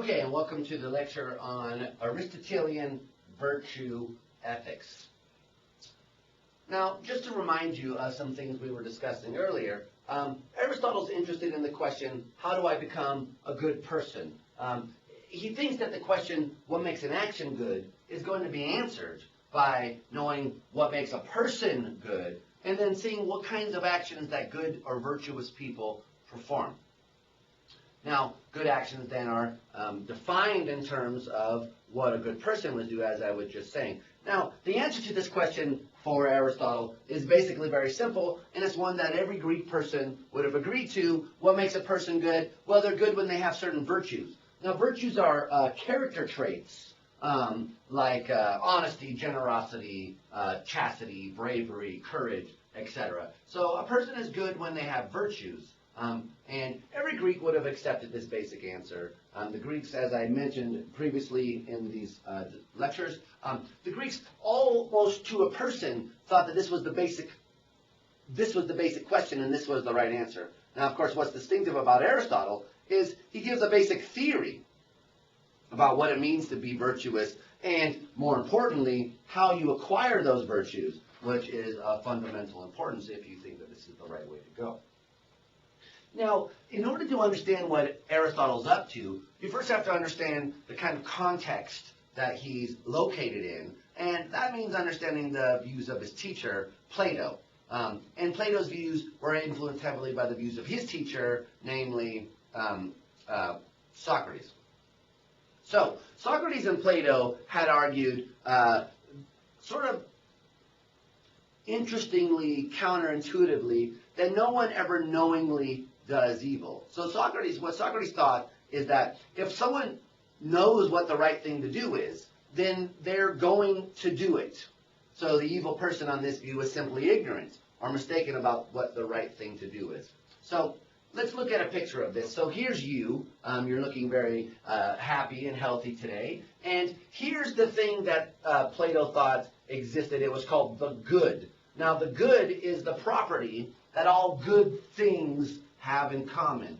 Okay, and welcome to the lecture on Aristotelian virtue ethics. Now, just to remind you of some things we were discussing earlier, Aristotle's interested in the question, how do I become a good person? He thinks that the question, what makes an action good, is going to be answered by knowing what makes a person good, and then seeing what kinds of actions that good or virtuous people perform. Now, good actions then are defined in terms of what a good person would do, as I was just saying. Now, the answer to this question for Aristotle is basically very simple, and it's one that every Greek person would have agreed to. What makes a person good? Well, they're good when they have certain virtues. Now, virtues are character traits like honesty, generosity, chastity, bravery, courage, etc. So a person is good when they have virtues. And every Greek would have accepted this basic answer. The Greeks, as I mentioned previously in these lectures, the Greeks almost to a person thought that this was the basic question and this was the right answer. Now, of course, what's distinctive about Aristotle is he gives a basic theory about what it means to be virtuous and, more importantly, how you acquire those virtues, which is of fundamental importance if you think that this is the right way to go. Now, in order to understand what Aristotle's up to, you first have to understand the kind of context that he's located in, and that means understanding the views of his teacher, Plato. And Plato's views were influenced heavily by the views of his teacher, namely Socrates. So, Socrates and Plato had argued sort of interestingly, counterintuitively, that no one ever knowingly does evil. So what Socrates thought is that if someone knows what the right thing to do is, then they're going to do it. So the evil person on this view is simply ignorant or mistaken about what the right thing to do is. So let's look at a picture of this. So here's you. You're looking very happy and healthy today. And here's the thing that Plato thought existed. It was called the good. Now, the good is the property that all good things have in common.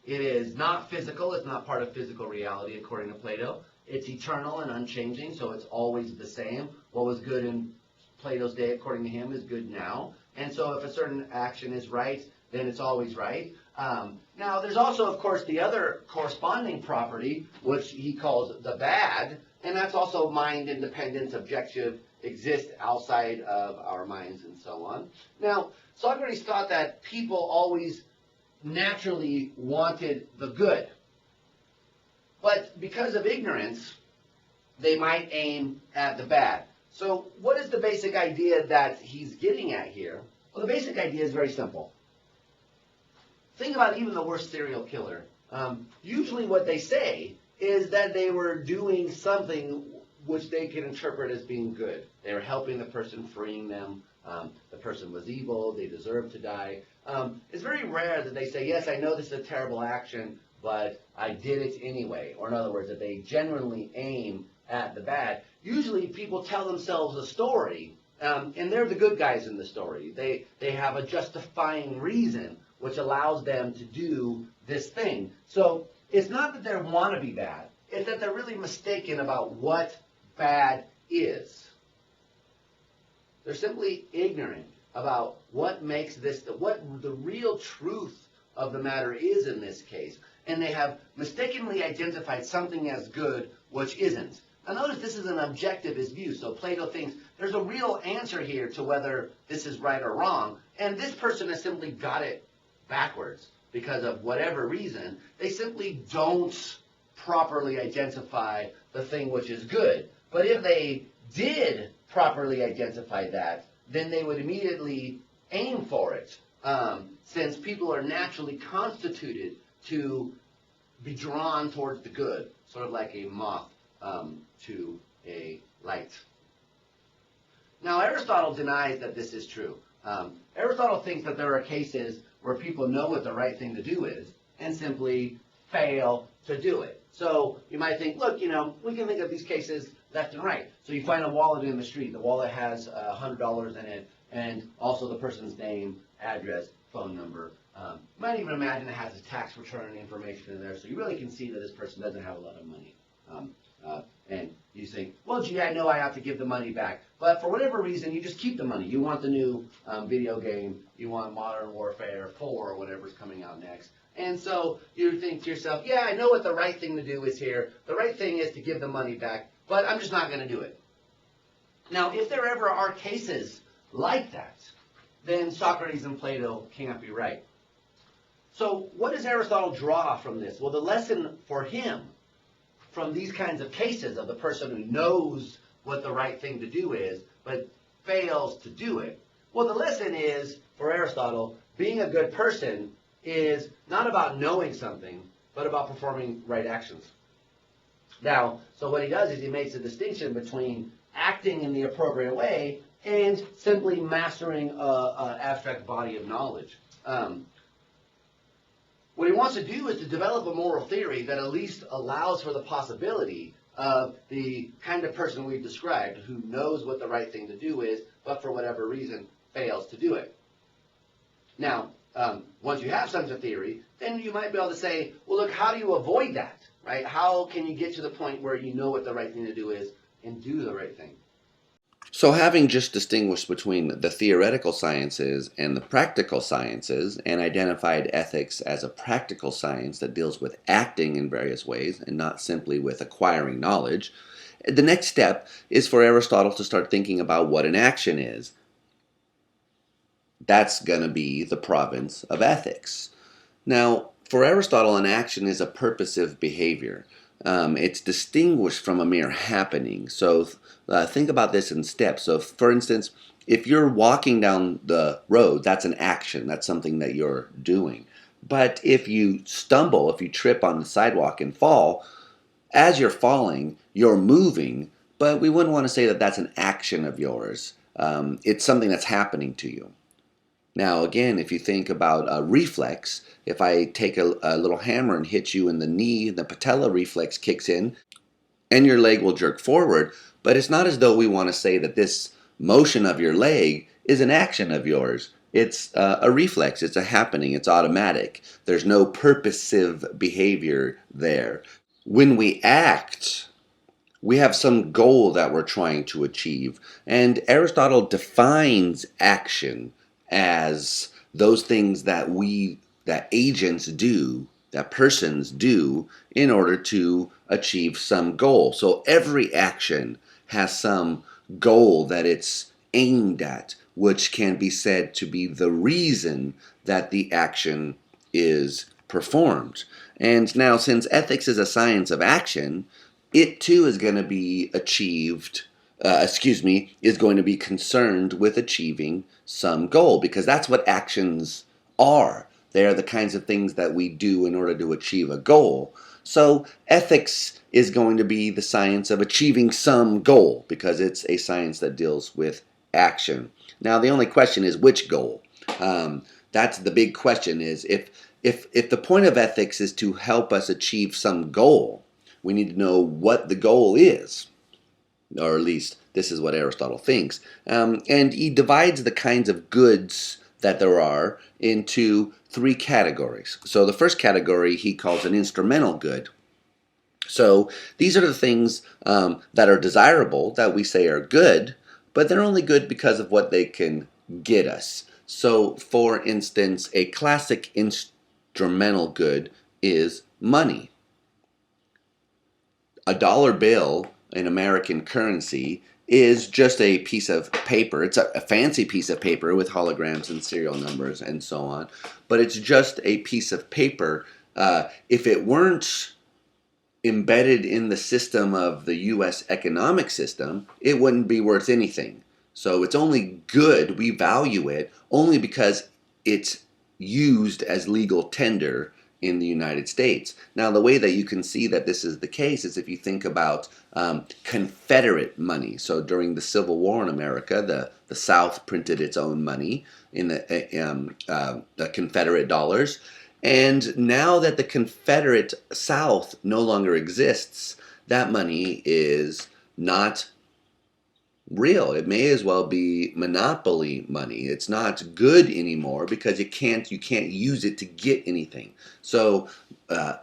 It is not physical. It's not part of physical reality, according to Plato. It's eternal and unchanging, so it's always the same. What was good in Plato's day, according to him, is good now. And so if a certain action is right, then it's always right. Now, there's also, of course, the other corresponding property, which he calls the bad, and that's also mind independent, objective, exist outside of our minds, and so on. Now, Socrates thought that people always naturally wanted the good. But because of ignorance, they might aim at the bad. So what is the basic idea that he's getting at here? Well, the basic idea is very simple. Think about even the worst serial killer. Usually what they say is that they were doing something which they can interpret as being good. They were helping the person, freeing them. The person was evil. They deserved to die. It's very rare that they say, yes, I know this is a terrible action, but I did it anyway. Or in other words, that they genuinely aim at the bad. Usually people tell themselves a story, and they're the good guys in the story. They have a justifying reason which allows them to do this thing. So it's not that they want to be bad. It's that they're really mistaken about what bad is. They're simply ignorant about what makes this, what the real truth of the matter is in this case. And they have mistakenly identified something as good, which isn't. Now notice this is an objectivist view. So Plato thinks there's a real answer here to whether this is right or wrong. And this person has simply got it backwards because of whatever reason. They simply don't properly identify the thing which is good. But if they did properly identify that, then they would immediately aim for it, since people are naturally constituted to be drawn towards the good, sort of like a moth to a light. Now, Aristotle denies that this is true. Aristotle thinks that there are cases where people know what the right thing to do is and simply fail to do it. So you might think, look, we can think of these cases left and right. So you find a wallet in the street. The wallet has $100 in it, and also the person's name, address, phone number. You might even imagine it has a tax return information in there, so you really can see that this person doesn't have a lot of money. And you think, well, gee, I know I have to give the money back. But for whatever reason, you just keep the money. You want the new video game. You want Modern Warfare 4 or whatever's coming out next. And so you think to yourself, yeah, I know what the right thing to do is here. The right thing is to give the money back, but I'm just not going to do it. Now, if there ever are cases like that, then Socrates and Plato can't be right. So what does Aristotle draw from this? Well, the lesson for him from these kinds of cases of the person who knows what the right thing to do is, but fails to do it, well, the lesson is, for Aristotle, being a good person is not about knowing something, but about performing right actions. Now, so what he does is he makes a distinction between acting in the appropriate way and simply mastering an abstract body of knowledge. What he wants to do is to develop a moral theory that at least allows for the possibility of the kind of person we've described who knows what the right thing to do is, but for whatever reason fails to do it. Now, once you have such a theory, then you might be able to say, well, look, how do you avoid that, right? How can you get to the point where you know what the right thing to do is and do the right thing? So having just distinguished between the theoretical sciences and the practical sciences and identified ethics as a practical science that deals with acting in various ways and not simply with acquiring knowledge, the next step is for Aristotle to start thinking about what an action is. That's going to be the province of ethics. Now, for Aristotle, an action is a purposive behavior. It's distinguished from a mere happening. So think about this in steps. So for instance, if you're walking down the road, that's an action. That's something that you're doing. But if you stumble, if you trip on the sidewalk and fall, as you're falling, you're moving, but we wouldn't want to say that that's an action of yours. It's something that's happening to you. Now, again, if you think about a reflex, if I take a little hammer and hit you in the knee, the patella reflex kicks in, and your leg will jerk forward. But it's not as though we want to say that this motion of your leg is an action of yours. It's a reflex. It's a happening. It's automatic. There's no purposive behavior there. When we act, we have some goal that we're trying to achieve. And Aristotle defines action as those things that agents do, that persons do, in order to achieve some goal. So every action has some goal that it's aimed at, which can be said to be the reason that the action is performed. And now, since ethics is a science of action, it too is going to be is going to be concerned with achieving some goal, because that's what actions are. They are the kinds of things that we do in order to achieve a goal. So ethics is going to be the science of achieving some goal, because it's a science that deals with action. Now, the only question is which goal? That's the big question, is if the point of ethics is to help us achieve some goal, we need to know what the goal is. Or at least this is what Aristotle thinks. And he divides the kinds of goods that there are into three categories. So the first category he calls an instrumental good. So these are the things that are desirable, that we say are good, but they're only good because of what they can get us. So for instance, a classic instrumental good is money. A dollar bill in American currency is just a piece of paper. It's a fancy piece of paper with holograms and serial numbers and so on, but it's just a piece of paper. If it weren't embedded in the system of the U.S. economic system, it wouldn't be worth anything. So it's only good, we value it, only because it's used as legal tender in the United States. Now, the way that you can see that this is the case is if you think about Confederate money. So during the Civil War in America, the South printed its own money in the Confederate dollars. And now that the Confederate South no longer exists, that money is not real. It may as well be monopoly money. It's not good anymore because you can't use it to get anything. So uh,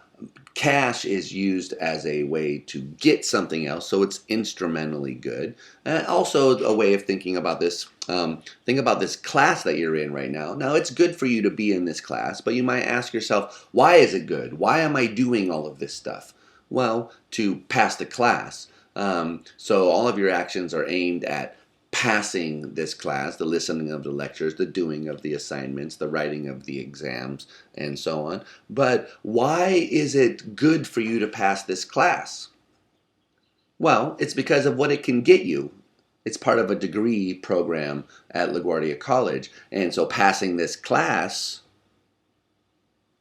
cash is used as a way to get something else, so it's instrumentally good. And also a way of thinking about this. Think about this class that you're in right now. Now, it's good for you to be in this class, but you might ask yourself, why is it good? Why am I doing all of this stuff? Well, to pass the class. So all of your actions are aimed at passing this class, the listening of the lectures, the doing of the assignments, the writing of the exams, and so on. But why is it good for you to pass this class? Well, it's because of what it can get you. It's part of a degree program at LaGuardia College. And so passing this class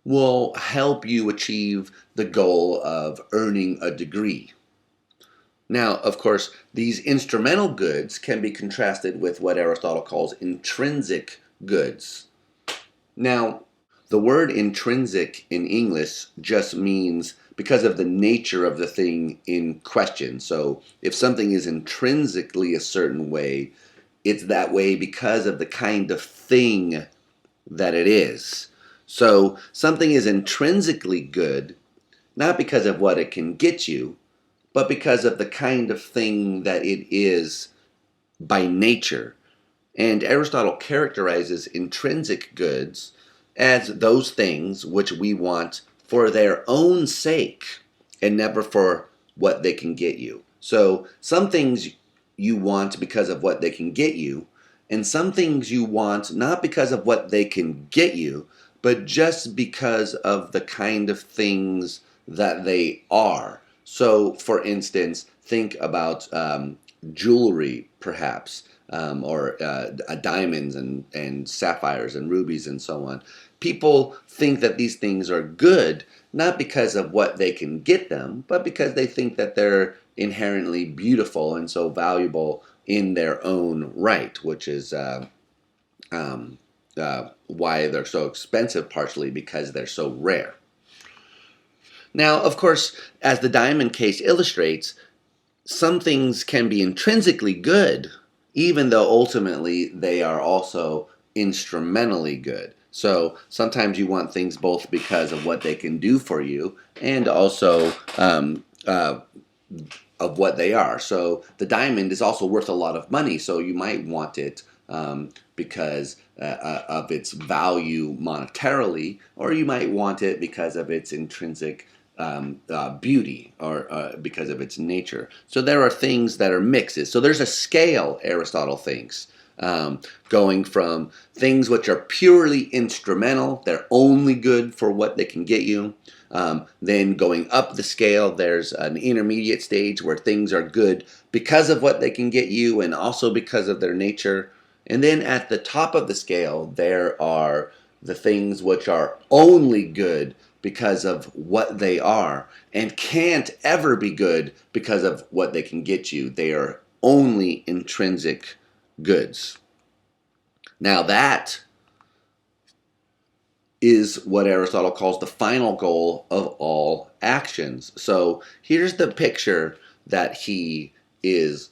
will help you achieve the goal of earning a degree. Now, of course, these instrumental goods can be contrasted with what Aristotle calls intrinsic goods. Now, the word intrinsic in English just means because of the nature of the thing in question. So if something is intrinsically a certain way, it's that way because of the kind of thing that it is. So something is intrinsically good, not because of what it can get you, but because of the kind of thing that it is by nature. And Aristotle characterizes intrinsic goods as those things which we want for their own sake and never for what they can get you. So some things you want because of what they can get you, and some things you want not because of what they can get you, but just because of the kind of things that they are. So, for instance, think about jewelry, perhaps, or diamonds and sapphires and rubies and so on. People think that these things are good, not because of what they can get them, but because they think that they're inherently beautiful and so valuable in their own right, which is why they're so expensive, partially because they're so rare. Now, of course, as the diamond case illustrates, some things can be intrinsically good, even though ultimately they are also instrumentally good. So sometimes you want things both because of what they can do for you and also of what they are. So the diamond is also worth a lot of money, so you might want it because of its value monetarily, or you might want it because of its intrinsic beauty or because of its nature. So there are things that are mixes. So there's a scale, Aristotle thinks, going from things which are purely instrumental, they're only good for what they can get you. Then going up the scale, there's an intermediate stage where things are good because of what they can get you and also because of their nature. And then at the top of the scale, there are the things which are only good because of what they are and can't ever be good because of what they can get you. They are only intrinsic goods. Now that is what Aristotle calls the final goal of all actions. So here's the picture that he is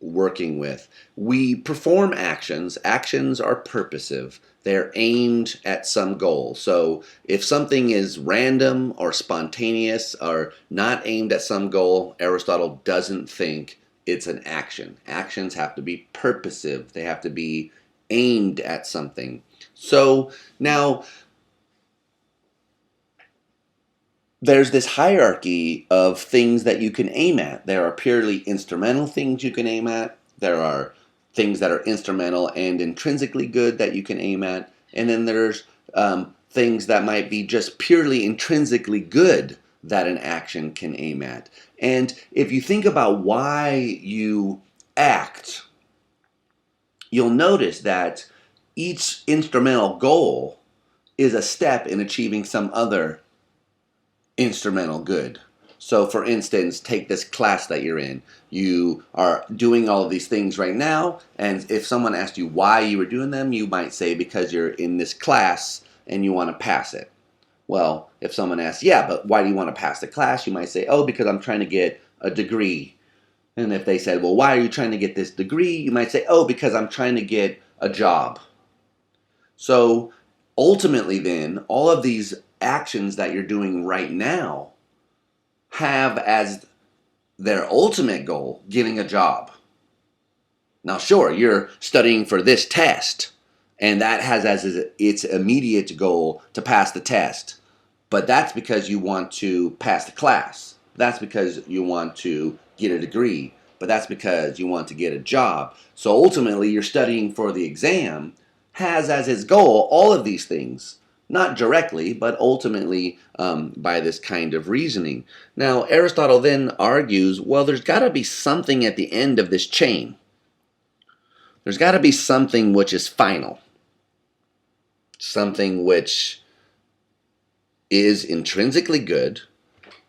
working with. We perform actions. Actions are purposive. They're aimed at some goal. So if something is random or spontaneous or not aimed at some goal, Aristotle doesn't think it's an action. Actions have to be purposive. They have to be aimed at something. So now there's this hierarchy of things that you can aim at. There are purely instrumental things you can aim at. There are things that are instrumental and intrinsically good that you can aim at. And then there's things that might be just purely intrinsically good that an action can aim at. And if you think about why you act, you'll notice that each instrumental goal is a step in achieving some other instrumental good. So for instance, take this class that you're in. You are doing all of these things right now, and if someone asked you why you were doing them, you might say because you're in this class and you want to pass it. Well, if someone asks, yeah, but why do you want to pass the class? You might say, oh, because I'm trying to get a degree. And if they said, well, why are you trying to get this degree? You might say, oh, because I'm trying to get a job. So ultimately then, all of these actions that you're doing right now have as their ultimate goal getting a job. Now, sure, you're studying for this test, and that has as its immediate goal to pass the test. But that's because you want to pass the class. That's because you want to get a degree. But that's because you want to get a job. So ultimately, you're studying for the exam has as its goal all of these things. Not directly, but ultimately by this kind of reasoning. Now, Aristotle then argues, well, there's got to be something at the end of this chain. There's got to be something which is final. Something which is intrinsically good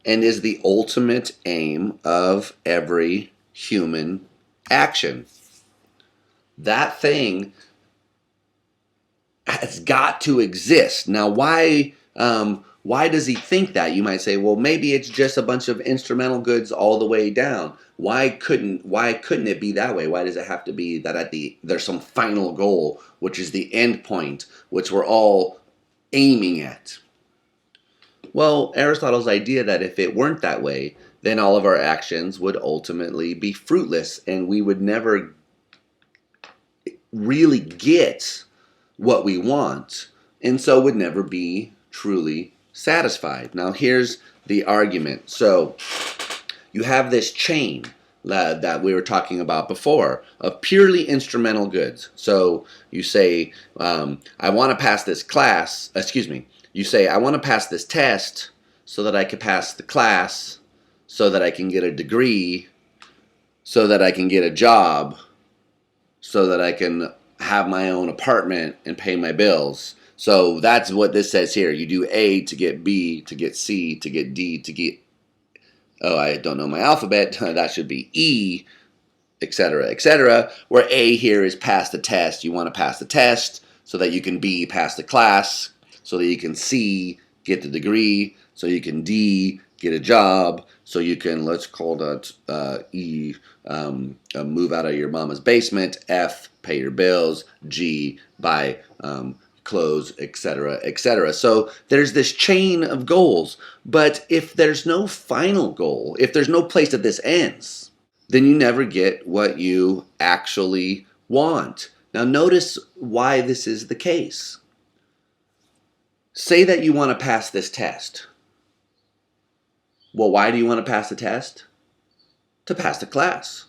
and is the ultimate aim of every human action. That thing has got to exist. Now, why does he think that? You might say, well, maybe it's just a bunch of instrumental goods all the way down. Why couldn't it be that way? Why does it have to be that there's some final goal, which is the end point, which we're all aiming at? Well, Aristotle's idea that if it weren't that way, then all of our actions would ultimately be fruitless, and we would never really get what we want, and so would never be truly satisfied. Now, here's the argument. So, you have this chain that we were talking about before of purely instrumental goods. So, you say, I want to pass this class, you say, I want to pass this test so that I can pass the class, so that I can get a degree, so that I can get a job, so that I can have my own apartment and pay my bills. So that's what this says here. You do A to get B, to get C, to get D, to get, oh, I don't know my alphabet. That should be E, etc., etc. Where A here is pass the test. You want to pass the test so that you can B, pass the class, so that you can C, get the degree, so you can D, get a job, so you can, let's call that E, move out of your mama's basement, F, pay your bills, G, buy clothes, etc., etc. So there's this chain of goals, but if there's no final goal, if there's no place that this ends, then you never get what you actually want. Now notice why this is the case. Say that you want to pass this test. Well, why do you want to pass the test? To pass the class.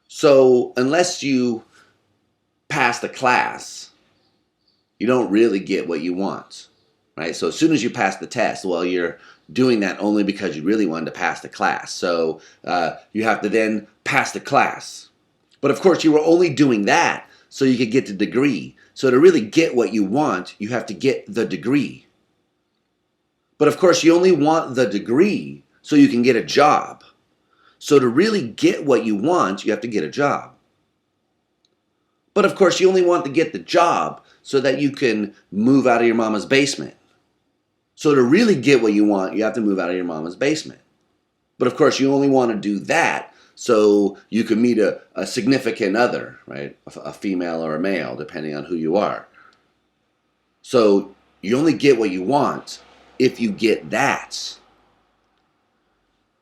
So unless you pass the class, you don't really get what you want, right? So as soon as you pass the test, well, you're doing that only because you really wanted to pass the class. So you have to then pass the class. But of course, you were only doing that so you could get the degree. So to really get what you want, you have to get the degree. But of course, you only want the degree so you can get a job. So to really get what you want, you have to get a job. But of course, you only want to get the job so that you can move out of your mama's basement. So to really get what you want, you have to move out of your mama's basement. But of course, you only want to do that so you can meet a significant other, right? A female or a male, depending on who you are. So you only get what you want if you get that.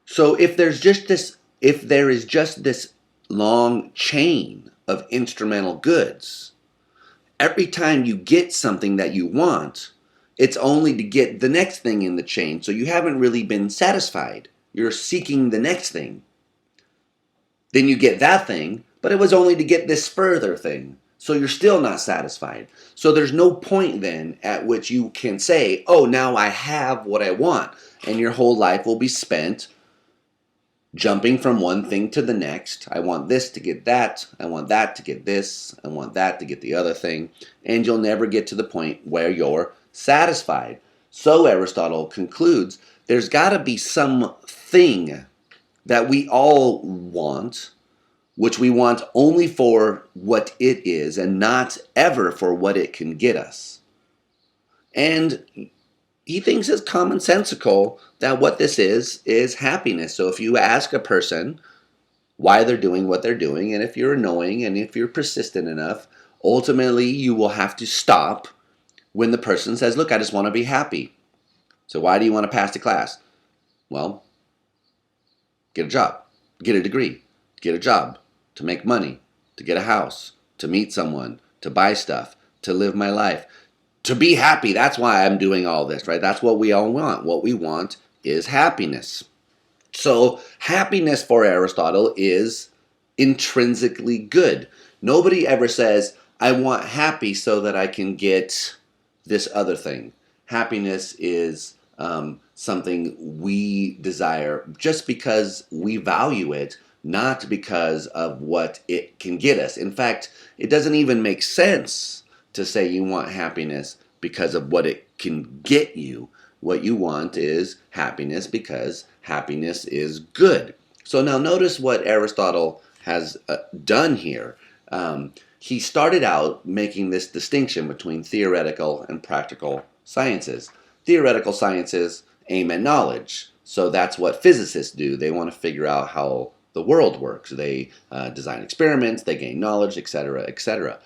So if there is just this long chain of instrumental goods, every time you get something that you want, it's only to get the next thing in the chain. So you haven't really been satisfied. You're seeking the next thing. Then you get that thing, but it was only to get this further thing. So you're still not satisfied. So there's no point then at which you can say, oh, now I have what I want. And your whole life will be spent jumping from one thing to the next. I want this to get that. I want that to get this. I want that to get the other thing. And you'll never get to the point where you're satisfied. So Aristotle concludes, there's got to be something that we all want, which we want only for what it is and not ever for what it can get us. And he thinks it's commonsensical that what this is happiness. So if you ask a person, why they're doing what they're doing. And if you're annoying and if you're persistent enough, ultimately you will have to stop when the person says, look, I just want to be happy. So why do you want to pass the class? Well, get a job, get a degree, get a job, to make money, to get a house, to meet someone, to buy stuff, to live my life, to be happy. That's why I'm doing all this, right? That's what we all want. What we want is happiness. So happiness for Aristotle is intrinsically good. Nobody ever says, I want happy so that I can get this other thing. Happiness is something we desire just because we value it, not because of what it can get us. In fact, it doesn't even make sense to say you want happiness because of what it can get you. What you want is happiness because happiness is good. So now notice what Aristotle has done here. He started out making this distinction between theoretical and practical sciences. Theoretical sciences aim at knowledge. So that's what physicists do. They want to figure out how the world works. They design experiments, they gain knowledge, etc., etc.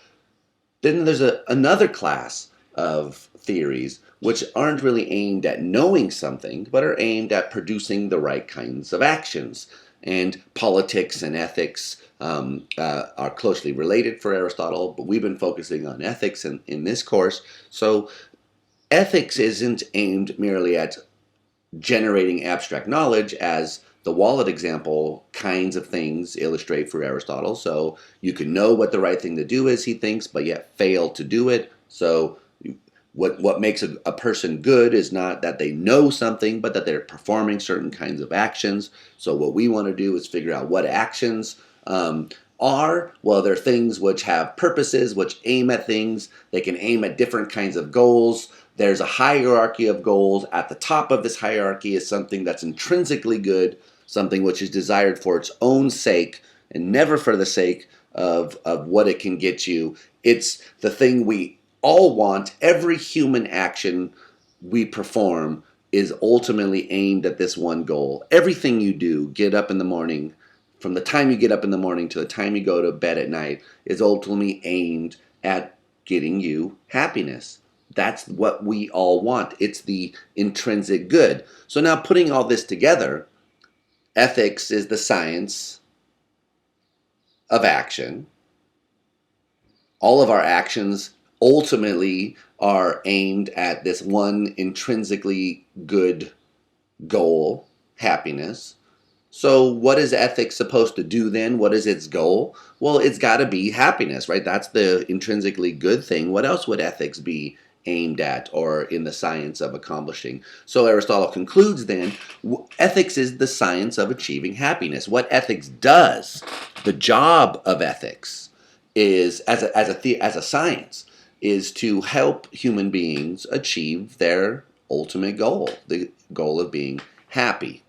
Then there's another class of theories which aren't really aimed at knowing something, but are aimed at producing the right kinds of actions. And politics and ethics are closely related for Aristotle, but we've been focusing on ethics in this course. So ethics isn't aimed merely at generating abstract knowledge, as the wallet example kinds of things illustrate for Aristotle. So you can know what the right thing to do is, he thinks, but yet fail to do it. So what makes a person good is not that they know something, but that they're performing certain kinds of actions. So what we want to do is figure out what actions are. Well, they're things which have purposes, which aim at things. They can aim at different kinds of goals. There's a hierarchy of goals. At the top of this hierarchy is something that's intrinsically good, something which is desired for its own sake and never for the sake of what it can get you. It's the thing we all want. Every human action we perform is ultimately aimed at this one goal. Everything you do, get up in the morning, from the time you get up in the morning to the time you go to bed at night, is ultimately aimed at getting you happiness. That's what we all want. It's the intrinsic good. So now, putting all this together, ethics is the science of action. All of our actions ultimately are aimed at this one intrinsically good goal, happiness. So what is ethics supposed to do then? What is its goal? Well, it's got to be happiness, right? That's the intrinsically good thing. What else would ethics be aimed at or in the science of accomplishing? So Aristotle concludes then, ethics is the science of achieving happiness. What ethics does, the job of ethics, is as a science, is to help human beings achieve their ultimate goal, the goal of being happy.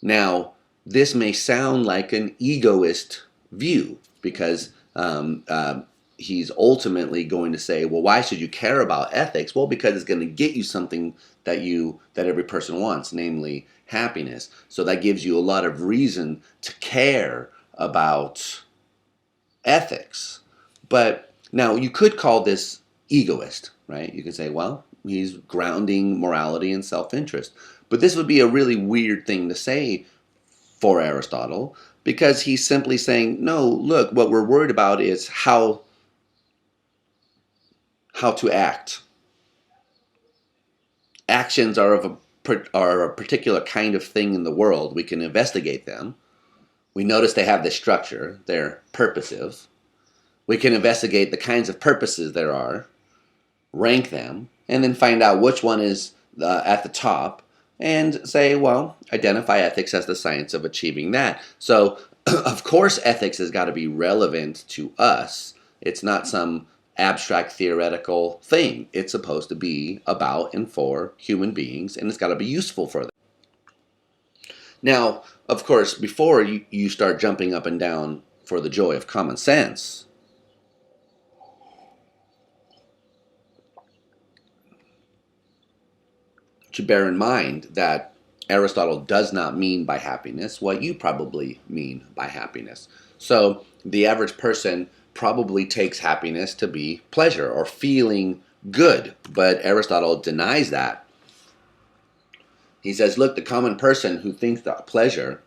Now, this may sound like an egoist view because he's ultimately going to say, well, why should you care about ethics? Well, because it's going to get you something that every person wants, namely happiness. So that gives you a lot of reason to care about ethics. But now you could call this egoist, right? You could say, well, he's grounding morality in self-interest. But this would be a really weird thing to say for Aristotle, because he's simply saying, no, look, what we're worried about is how to act. Actions are a particular kind of thing in the world. We can investigate them. We notice they have this structure. They're purposive. We can investigate the kinds of purposes there are, rank them, and then find out which one is at the top, and say, well, identify ethics as the science of achieving that. So, of course, ethics has got to be relevant to us. It's not some abstract theoretical thing. It's supposed to be about and for human beings, and it's got to be useful for them. Now, of course, before you start jumping up and down for the joy of common sense, to bear in mind that Aristotle does not mean by happiness what you probably mean by happiness. So the average person probably takes happiness to be pleasure or feeling good, but Aristotle denies that. He says, look, the common person who thinks that pleasure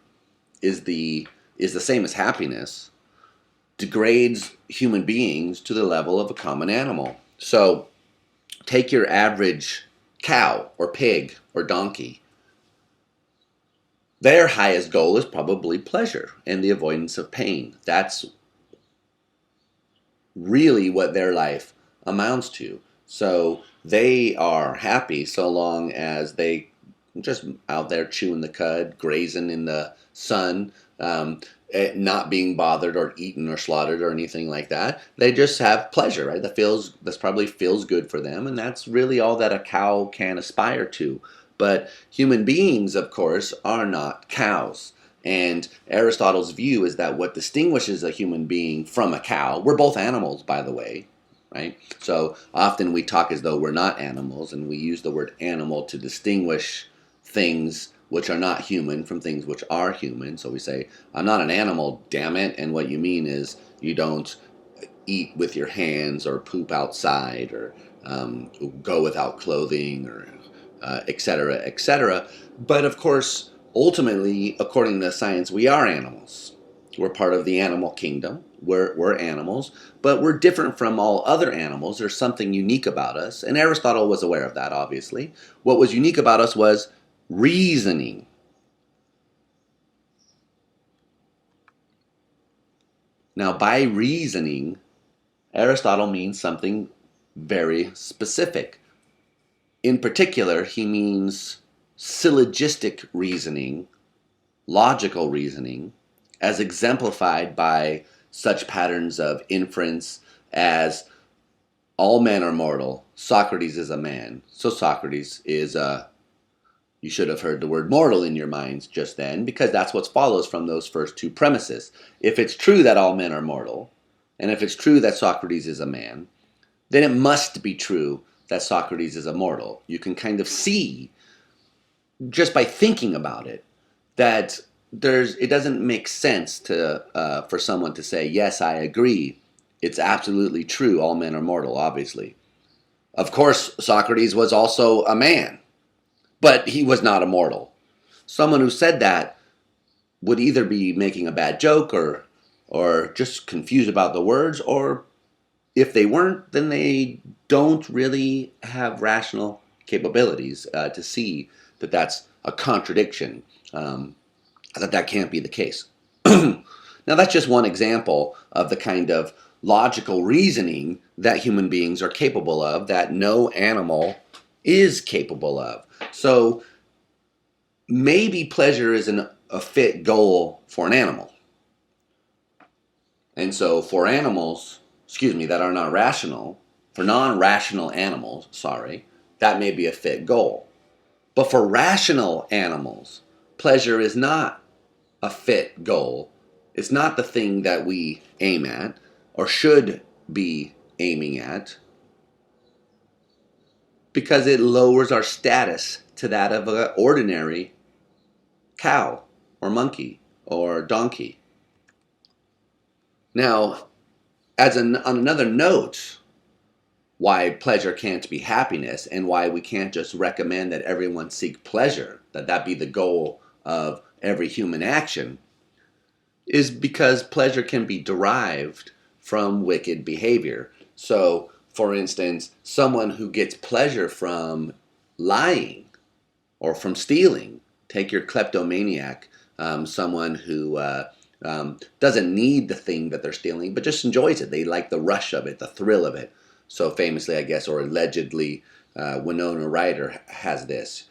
is the same as happiness degrades human beings to the level of a common animal. So take your average cow or pig or donkey. Their highest goal is probably pleasure and the avoidance of pain. That's really what their life amounts to. So they are happy so long as they just out there chewing the cud, grazing in the sun, not being bothered or eaten or slaughtered or anything like that. They just have pleasure, right? That probably feels good for them, and that's really all that a cow can aspire to. But human beings, of course, are not cows. And Aristotle's view is that what distinguishes a human being from a cow, we're both animals, by the way, right? So often we talk as though we're not animals, and we use the word animal to distinguish things which are not human from things which are human. So we say, I'm not an animal, damn it. And what you mean is you don't eat with your hands or poop outside or go without clothing or etc., etc. But of course, ultimately, according to science, we are animals. We're part of the animal kingdom. We're animals, but we're different from all other animals. There's something unique about us, and Aristotle was aware of that, obviously. What was unique about us was reasoning. Now, by reasoning, Aristotle means something very specific. In particular, he means syllogistic reasoning, logical reasoning, as exemplified by such patterns of inference as all men are mortal, Socrates is a man, so Socrates is a... You should have heard the word mortal in your minds just then, because that's what follows from those first two premises. If it's true that all men are mortal, and if it's true that Socrates is a man, then it must be true that Socrates is immortal. You can kind of see, just by thinking about it, that it doesn't make sense for someone to say, yes, I agree, it's absolutely true, all men are mortal, obviously. Of course, Socrates was also a man, but he was not immortal. Someone who said that would either be making a bad joke or just confused about the words, or if they weren't, then they don't really have rational capabilities to see that that's a contradiction, that can't be the case. Now, that's just one example of the kind of logical reasoning that human beings are capable of that no animal is capable of. So maybe pleasure isn't a fit goal for an animal. And so for animals, that are not rational, for non-rational animals, that may be a fit goal. But for rational animals, pleasure is not a fit goal. It's not the thing that we aim at or should be aiming at, because it lowers our status to that of an ordinary cow or monkey or donkey. Now, on another note, why pleasure can't be happiness and why we can't just recommend that everyone seek pleasure, that be the goal of every human action, is because pleasure can be derived from wicked behavior. So, for instance, someone who gets pleasure from lying or from stealing, take your kleptomaniac, someone who doesn't need the thing that they're stealing, but just enjoys it. They like the rush of it, the thrill of it. So famously, I guess, or allegedly, Winona Ryder has this.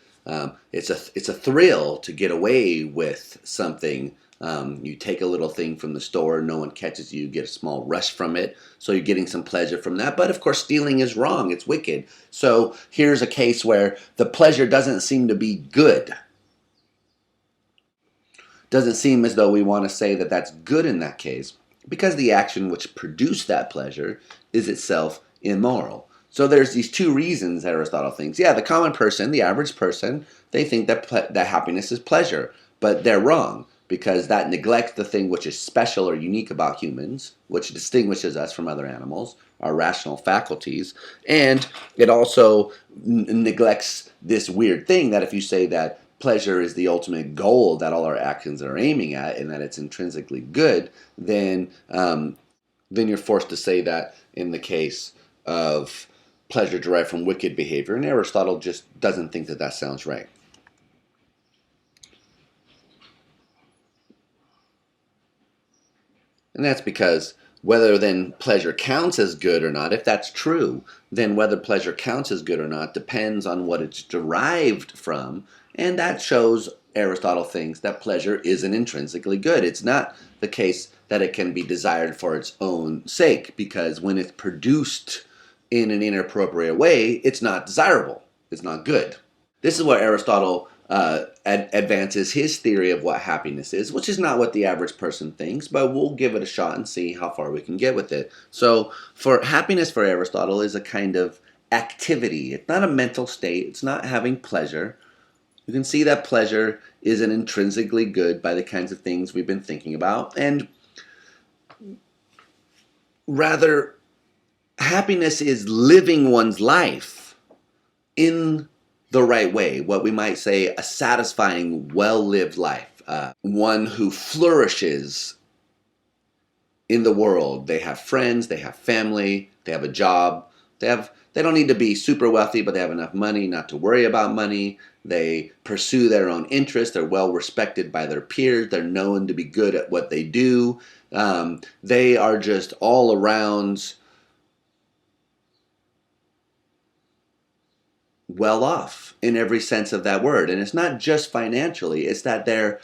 It's a thrill to get away with something. You take a little thing from the store, no one catches you, get a small rush from it, so you're getting some pleasure from that. But of course, stealing is wrong, it's wicked. So here's a case where the pleasure doesn't seem to be good. Doesn't seem as though we want to say that that's good in that case, because the action which produced that pleasure is itself immoral. So there's these two reasons Aristotle thinks. Yeah, the common person, the average person, they think that happiness is pleasure, but they're wrong because that neglects the thing which is special or unique about humans, which distinguishes us from other animals, our rational faculties, and it also neglects this weird thing that if you say that pleasure is the ultimate goal that all our actions are aiming at and that it's intrinsically good, then you're forced to say that in the case of pleasure derived from wicked behavior. And Aristotle just doesn't think that that sounds right. And that's because whether then pleasure counts as good or not, if that's true, then whether pleasure counts as good or not depends on what it's derived from. And that shows Aristotle thinks that pleasure isn't intrinsically good. It's not the case that it can be desired for its own sake, because when it's produced in an inappropriate way, it's not desirable. It's not good. This is where Aristotle advances his theory of what happiness is, which is not what the average person thinks, but we'll give it a shot and see how far we can get with it. So, for happiness for Aristotle is a kind of activity. It's not a mental state. It's not having pleasure. You can see that pleasure isn't intrinsically good by the kinds of things we've been thinking about, and rather, happiness is living one's life in the right way, what we might say a satisfying, well-lived life, one who flourishes in the world. They have friends, they have family, they have a job, they don't need to be super wealthy, but they have enough money not to worry about money. They pursue their own interests. They're well respected by their peers. They're known to be good at what they do. They are just all around well off in every sense of that word. And it's not just financially, it's that they're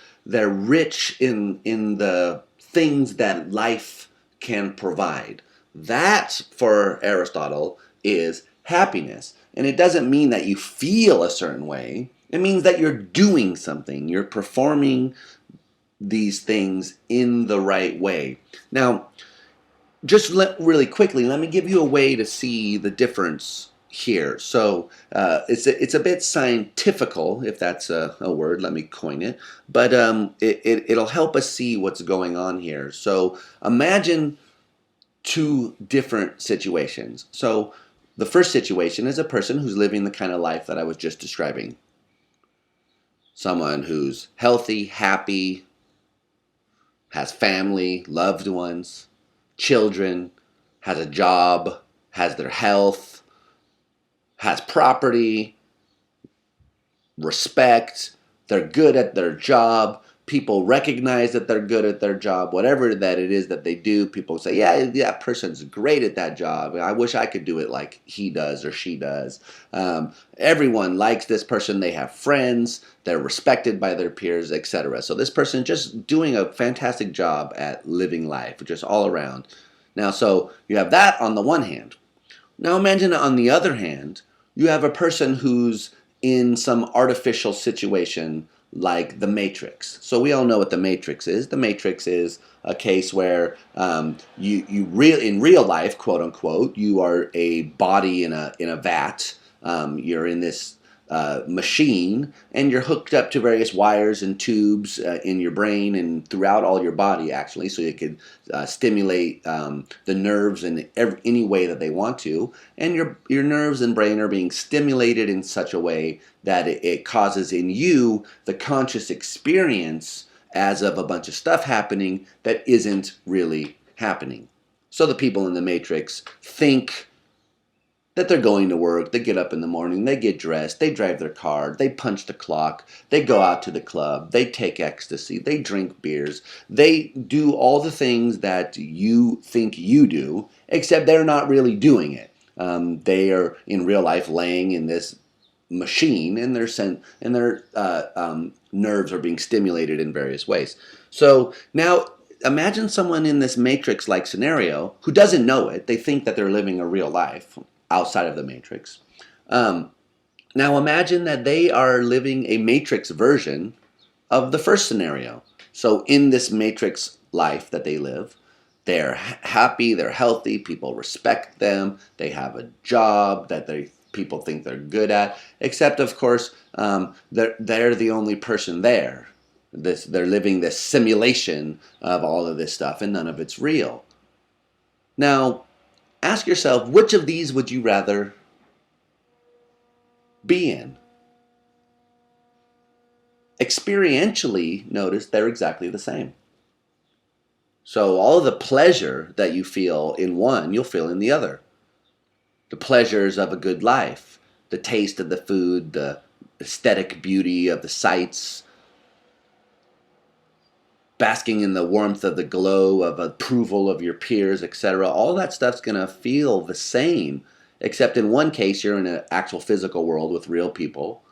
rich in the things that life can provide. That, for Aristotle, is happiness. And it doesn't mean that you feel a certain way. It means that you're doing something. You're performing these things in the right way. Now, just really quickly, let me give you a way to see the difference here. So it's a bit scientifical, if that's a word. Let me coin it. But it'll help us see what's going on here. So imagine two different situations. So the first situation is a person who's living the kind of life that I was just describing. Someone who's healthy, happy, has family, loved ones, children, has a job, has their health, has property, respect, they're good at their job, people recognize that they're good at their job, whatever that it is that they do, people say, yeah, that person's great at that job, I wish I could do it like he does or she does. Everyone likes this person, they have friends, they're respected by their peers, etc. So this person just doing a fantastic job at living life, just all around. Now, so you have that on the one hand. Now imagine on the other hand, you have a person who's in some artificial situation like the Matrix. So we all know what the Matrix is. The Matrix is a case where in real life, quote unquote, you are a body in a vat. You're in this machine, and you're hooked up to various wires and tubes in your brain and throughout all your body, actually, so you can stimulate the nerves in any way that they want to. And your nerves and brain are being stimulated in such a way that it causes in you the conscious experience as of a bunch of stuff happening that isn't really happening. So the people in the Matrix think that they're going to work, they get up in the morning, they get dressed, they drive their car, they punch the clock, they go out to the club, they take ecstasy, they drink beers, they do all the things that you think you do, except they're not really doing it. They are in real life laying in this machine, and their nerves are being stimulated in various ways. So now imagine someone in this Matrix-like scenario who doesn't know it. They think that they're living a real life outside of the Matrix. Now imagine that they are living a Matrix version of the first scenario. So in this Matrix life that they live, they're happy, they're healthy, people respect them, they have a job that people think they're good at, except of course they're the only person there. They're living this simulation of all of this stuff, and none of it's real. Now, ask yourself, which of these would you rather be in? Experientially, notice they're exactly the same. So all of the pleasure that you feel in one, you'll feel in the other. The pleasures of a good life, the taste of the food, the aesthetic beauty of the sights, basking in the warmth of the glow of approval of your peers, etc. All that stuff's going to feel the same, except in one case you're in an actual physical world with real people,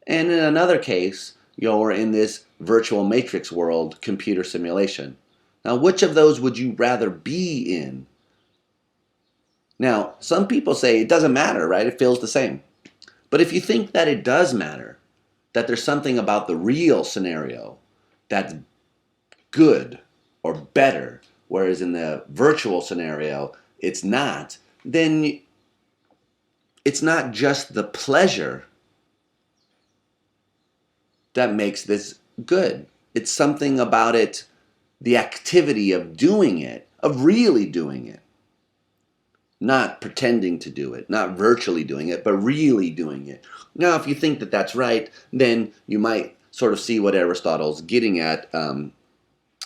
and in another case you're in this virtual matrix world computer simulation. Now, which of those would you rather be in? Now, some people say it doesn't matter, right? It feels the same. But if you think that it does matter, that there's something about the real scenario that's good or better, whereas in the virtual scenario it's not, then it's not just the pleasure that makes this good. It's something about it, the activity of doing it, of really doing it. Not pretending to do it, not virtually doing it, but really doing it. Now, if you think that that's right, then you might sort of see what Aristotle's getting at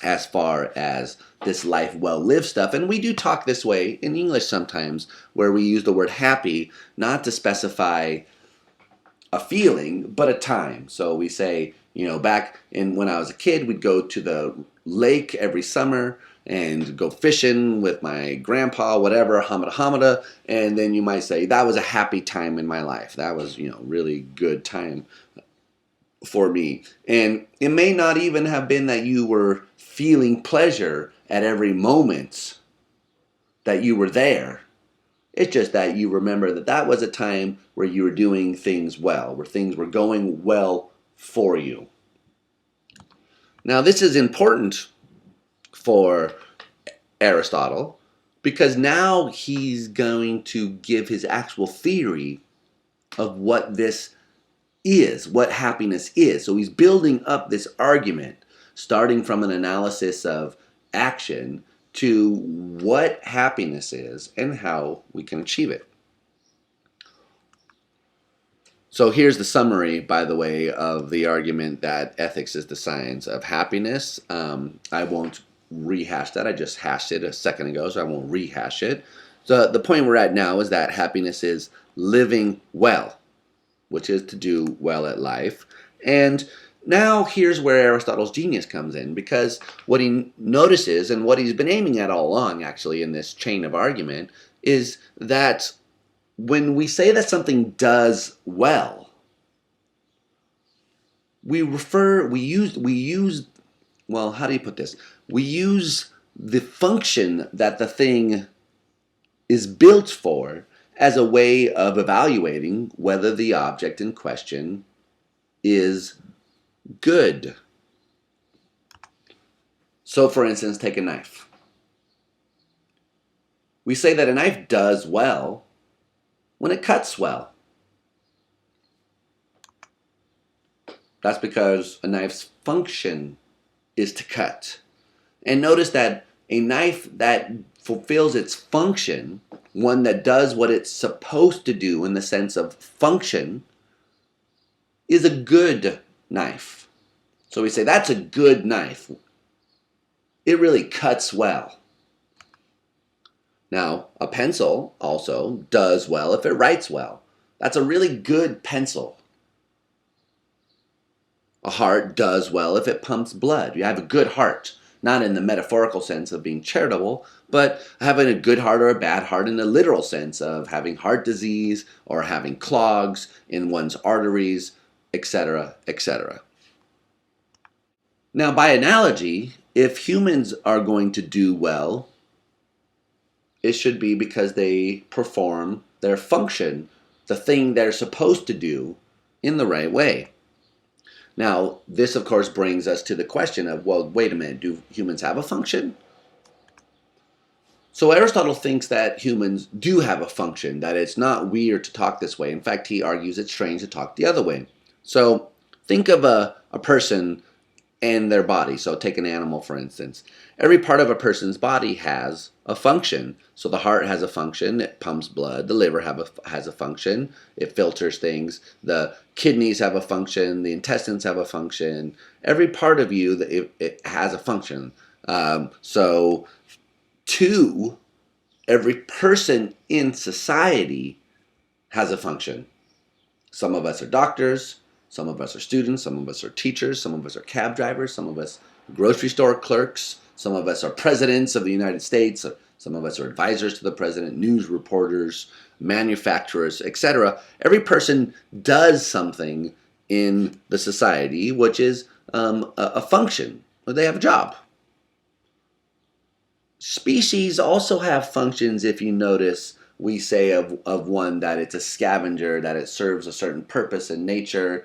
as far as this life well lived stuff. And we do talk this way in English sometimes, where we use the word happy not to specify a feeling, but a time. So we say, back when I was a kid, we'd go to the lake every summer and go fishing with my grandpa, whatever, hamada, and then you might say, that was a happy time in my life. That was, really good time for me. And it may not even have been that you were feeling pleasure at every moment that you were there. It's just that you remember that was a time where you were doing things well, where things were going well for you. Now, this is important for Aristotle because now he's going to give his actual theory of what this is, what happiness is. So he's building up this argument, starting from an analysis of action to what happiness is and how we can achieve it. So here's the summary, by the way, of the argument that ethics is the science of happiness. I won't rehash that. I just hashed it a second ago, so I won't rehash it. So the point we're at now is that happiness is living well, which is to do well at life. And now here's where Aristotle's genius comes in, because what he notices, and what he's been aiming at all along, actually, in this chain of argument, is that when we say that something does well, we use the function that the thing is built for as a way of evaluating whether the object in question is good. So, for instance, take a knife. We say that a knife does well when it cuts well. That's because a knife's function is to cut. And notice that a knife that fulfills its function, one that does what it's supposed to do in the sense of function, is a good knife. So we say that's a good knife. It really cuts well. Now, a pencil also does well if it writes well. That's a really good pencil. A heart does well if it pumps blood. You have a good heart, not in the metaphorical sense of being charitable, but having a good heart or a bad heart in the literal sense of having heart disease or having clogs in one's arteries, etc., etc. Now, by analogy, if humans are going to do well, it should be because they perform their function, the thing they're supposed to do, in the right way. Now, this of course brings us to the question of, well, wait a minute, do humans have a function? So Aristotle thinks that humans do have a function, that it's not weird to talk this way. In fact, he argues it's strange to talk the other way. So think of a person and their body. So take an animal, for instance. Every part of a person's body has a function. So the heart has a function, it pumps blood. The liver has a function, it filters things. The kidneys have a function, the intestines have a function. Every part of you, it has a function. So two, every person in society has a function. Some of us are doctors, some of us are students, some of us are teachers, some of us are cab drivers, some of us are grocery store clerks, some of us are presidents of the United States, some of us are advisors to the president, news reporters, manufacturers, etc. Every person does something in the society which is a function. They have a job. Species also have functions. If you notice, we say of one that it's a scavenger, that it serves a certain purpose in nature.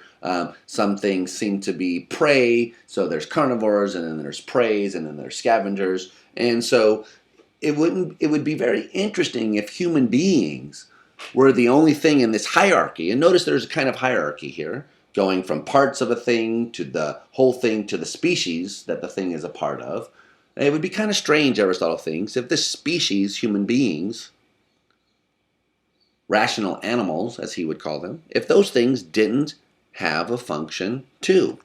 Some things seem to be prey, so there's carnivores, and then there's preys, and then there's scavengers. And so it would be very interesting if human beings were the only thing in this hierarchy. And notice there's a kind of hierarchy here, going from parts of a thing to the whole thing to the species that the thing is a part of. It would be kind of strange, Aristotle thinks, if this species, human beings, rational animals, as he would call them, if those things didn't have a function too.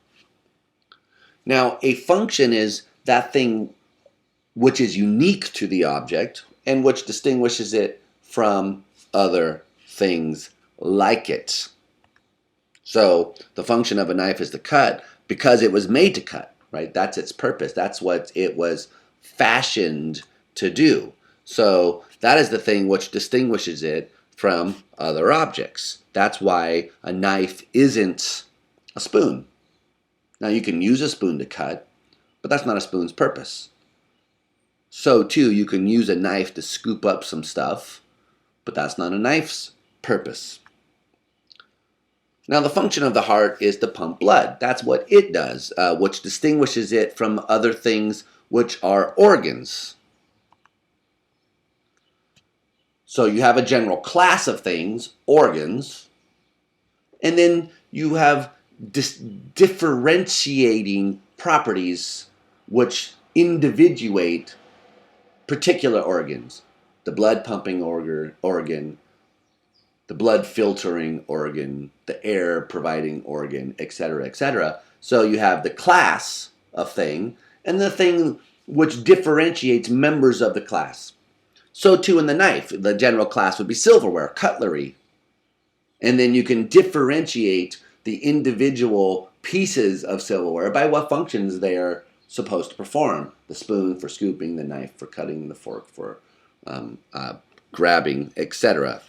Now, a function is that thing which is unique to the object and which distinguishes it from other things like it. So, the function of a knife is to cut because it was made to cut. Right? That's its purpose. That's what it was fashioned to do. So that is the thing which distinguishes it from other objects. That's why a knife isn't a spoon. Now you can use a spoon to cut, but that's not a spoon's purpose. So too, you can use a knife to scoop up some stuff, but that's not a knife's purpose. Now, the function of the heart is to pump blood. That's what it does, which distinguishes it from other things which are organs. So you have a general class of things, organs, and then you have differentiating properties which individuate particular organs. The blood pumping organ, the blood filtering organ, the air providing organ, etc., etc. So you have the class of thing and the thing which differentiates members of the class. So too in the knife, the general class would be silverware, cutlery. And then you can differentiate the individual pieces of silverware by what functions they are supposed to perform. The spoon for scooping, the knife for cutting, the fork for grabbing, etc.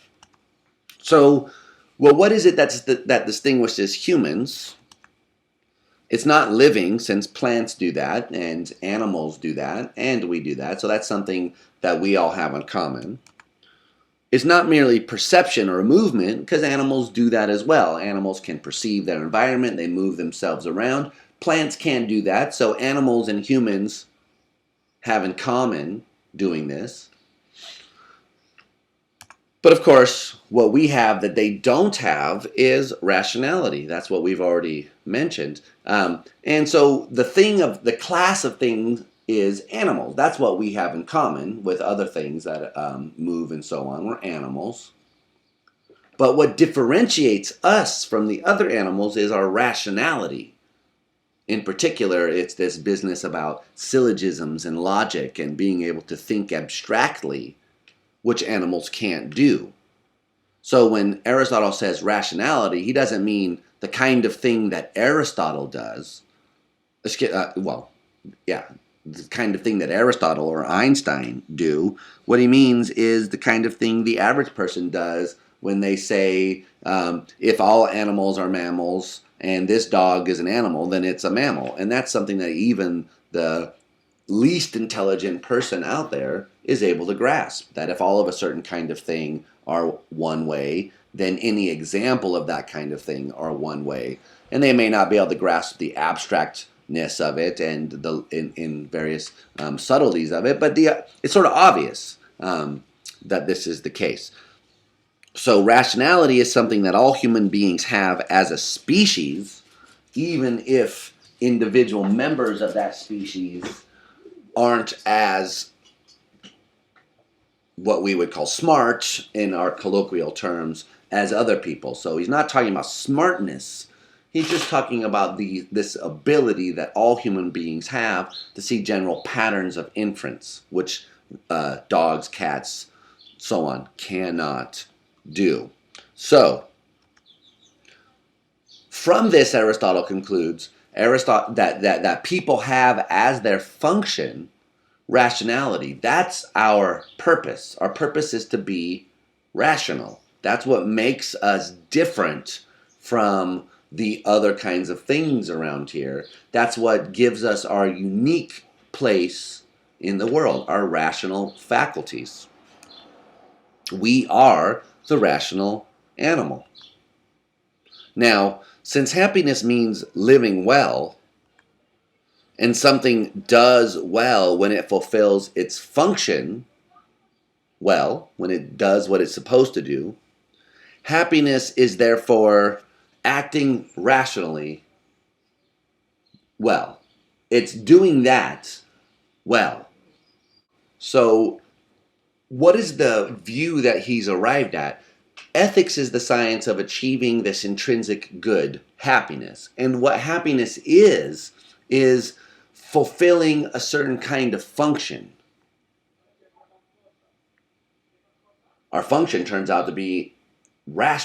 So, well, what is it that distinguishes humans? It's not living, since plants do that, and animals do that, and we do that. So that's something that we all have in common. It's not merely perception or movement, because animals do that as well. Animals can perceive their environment, they move themselves around. Plants can't do that, so animals and humans have in common doing this. But of course, what we have that they don't have is rationality. That's what we've already mentioned. And so the class of things is animals. That's what we have in common with other things that move and so on. We're animals. But what differentiates us from the other animals is our rationality. In particular, it's this business about syllogisms and logic and being able to think abstractly, which animals can't do. So when Aristotle says rationality, he doesn't mean the kind of thing that Aristotle does. The kind of thing that Aristotle or Einstein do. What he means is the kind of thing the average person does when they say, if all animals are mammals and this dog is an animal, then it's a mammal. And that's something that even the least intelligent person out there is able to grasp, that if all of a certain kind of thing are one way, then any example of that kind of thing are one way. And they may not be able to grasp the abstractness of it and in various subtleties of it, but it's sort of obvious that this is the case. So rationality is something that all human beings have as a species, even if individual members of that species aren't as what we would call smart in our colloquial terms as other people. So he's not talking about smartness. He's just talking about this ability that all human beings have to see general patterns of inference, which dogs, cats, so on cannot do. So, from this, Aristotle concludes that people have as their function rationality. That's our purpose. Our purpose is to be rational. That's what makes us different from the other kinds of things around here. That's what gives us our unique place in the world, our rational faculties. We are the rational animal. Now, since happiness means living well, and something does well when it fulfills its function well, when it does what it's supposed to do, happiness is therefore acting rationally well. It's doing that well. So, what is the view that he's arrived at? Ethics is the science of achieving this intrinsic good, happiness. And what happiness is fulfilling a certain kind of function. Our function turns out to be our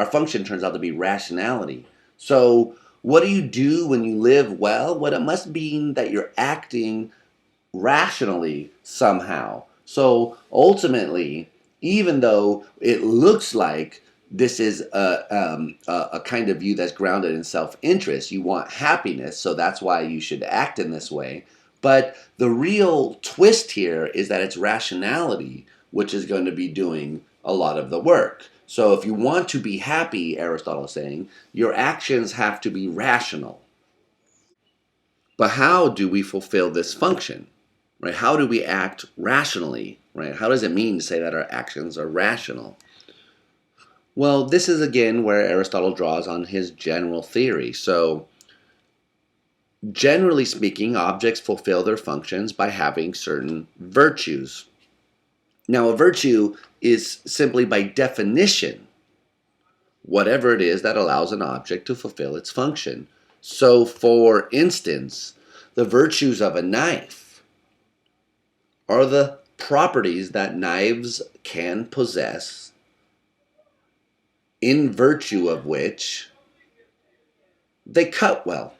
function turns out to be rationality. So what do you do when you live well? Well, it must mean that you're acting rationally somehow. So ultimately, even though it looks like this is a kind of view that's grounded in self-interest, you want happiness, so that's why you should act in this way. But the real twist here is that it's rationality which is going to be doing a lot of the work. So if you want to be happy, Aristotle is saying, your actions have to be rational. But how do we fulfill this function? Right? How do we act rationally? Right? How does it mean to say that our actions are rational? Well, this is again where Aristotle draws on his general theory. So, generally speaking, objects fulfill their functions by having certain virtues. Now, a virtue is simply by definition whatever it is that allows an object to fulfill its function. So, for instance, the virtues of a knife are the properties that knives can possess, in virtue of which they cut well.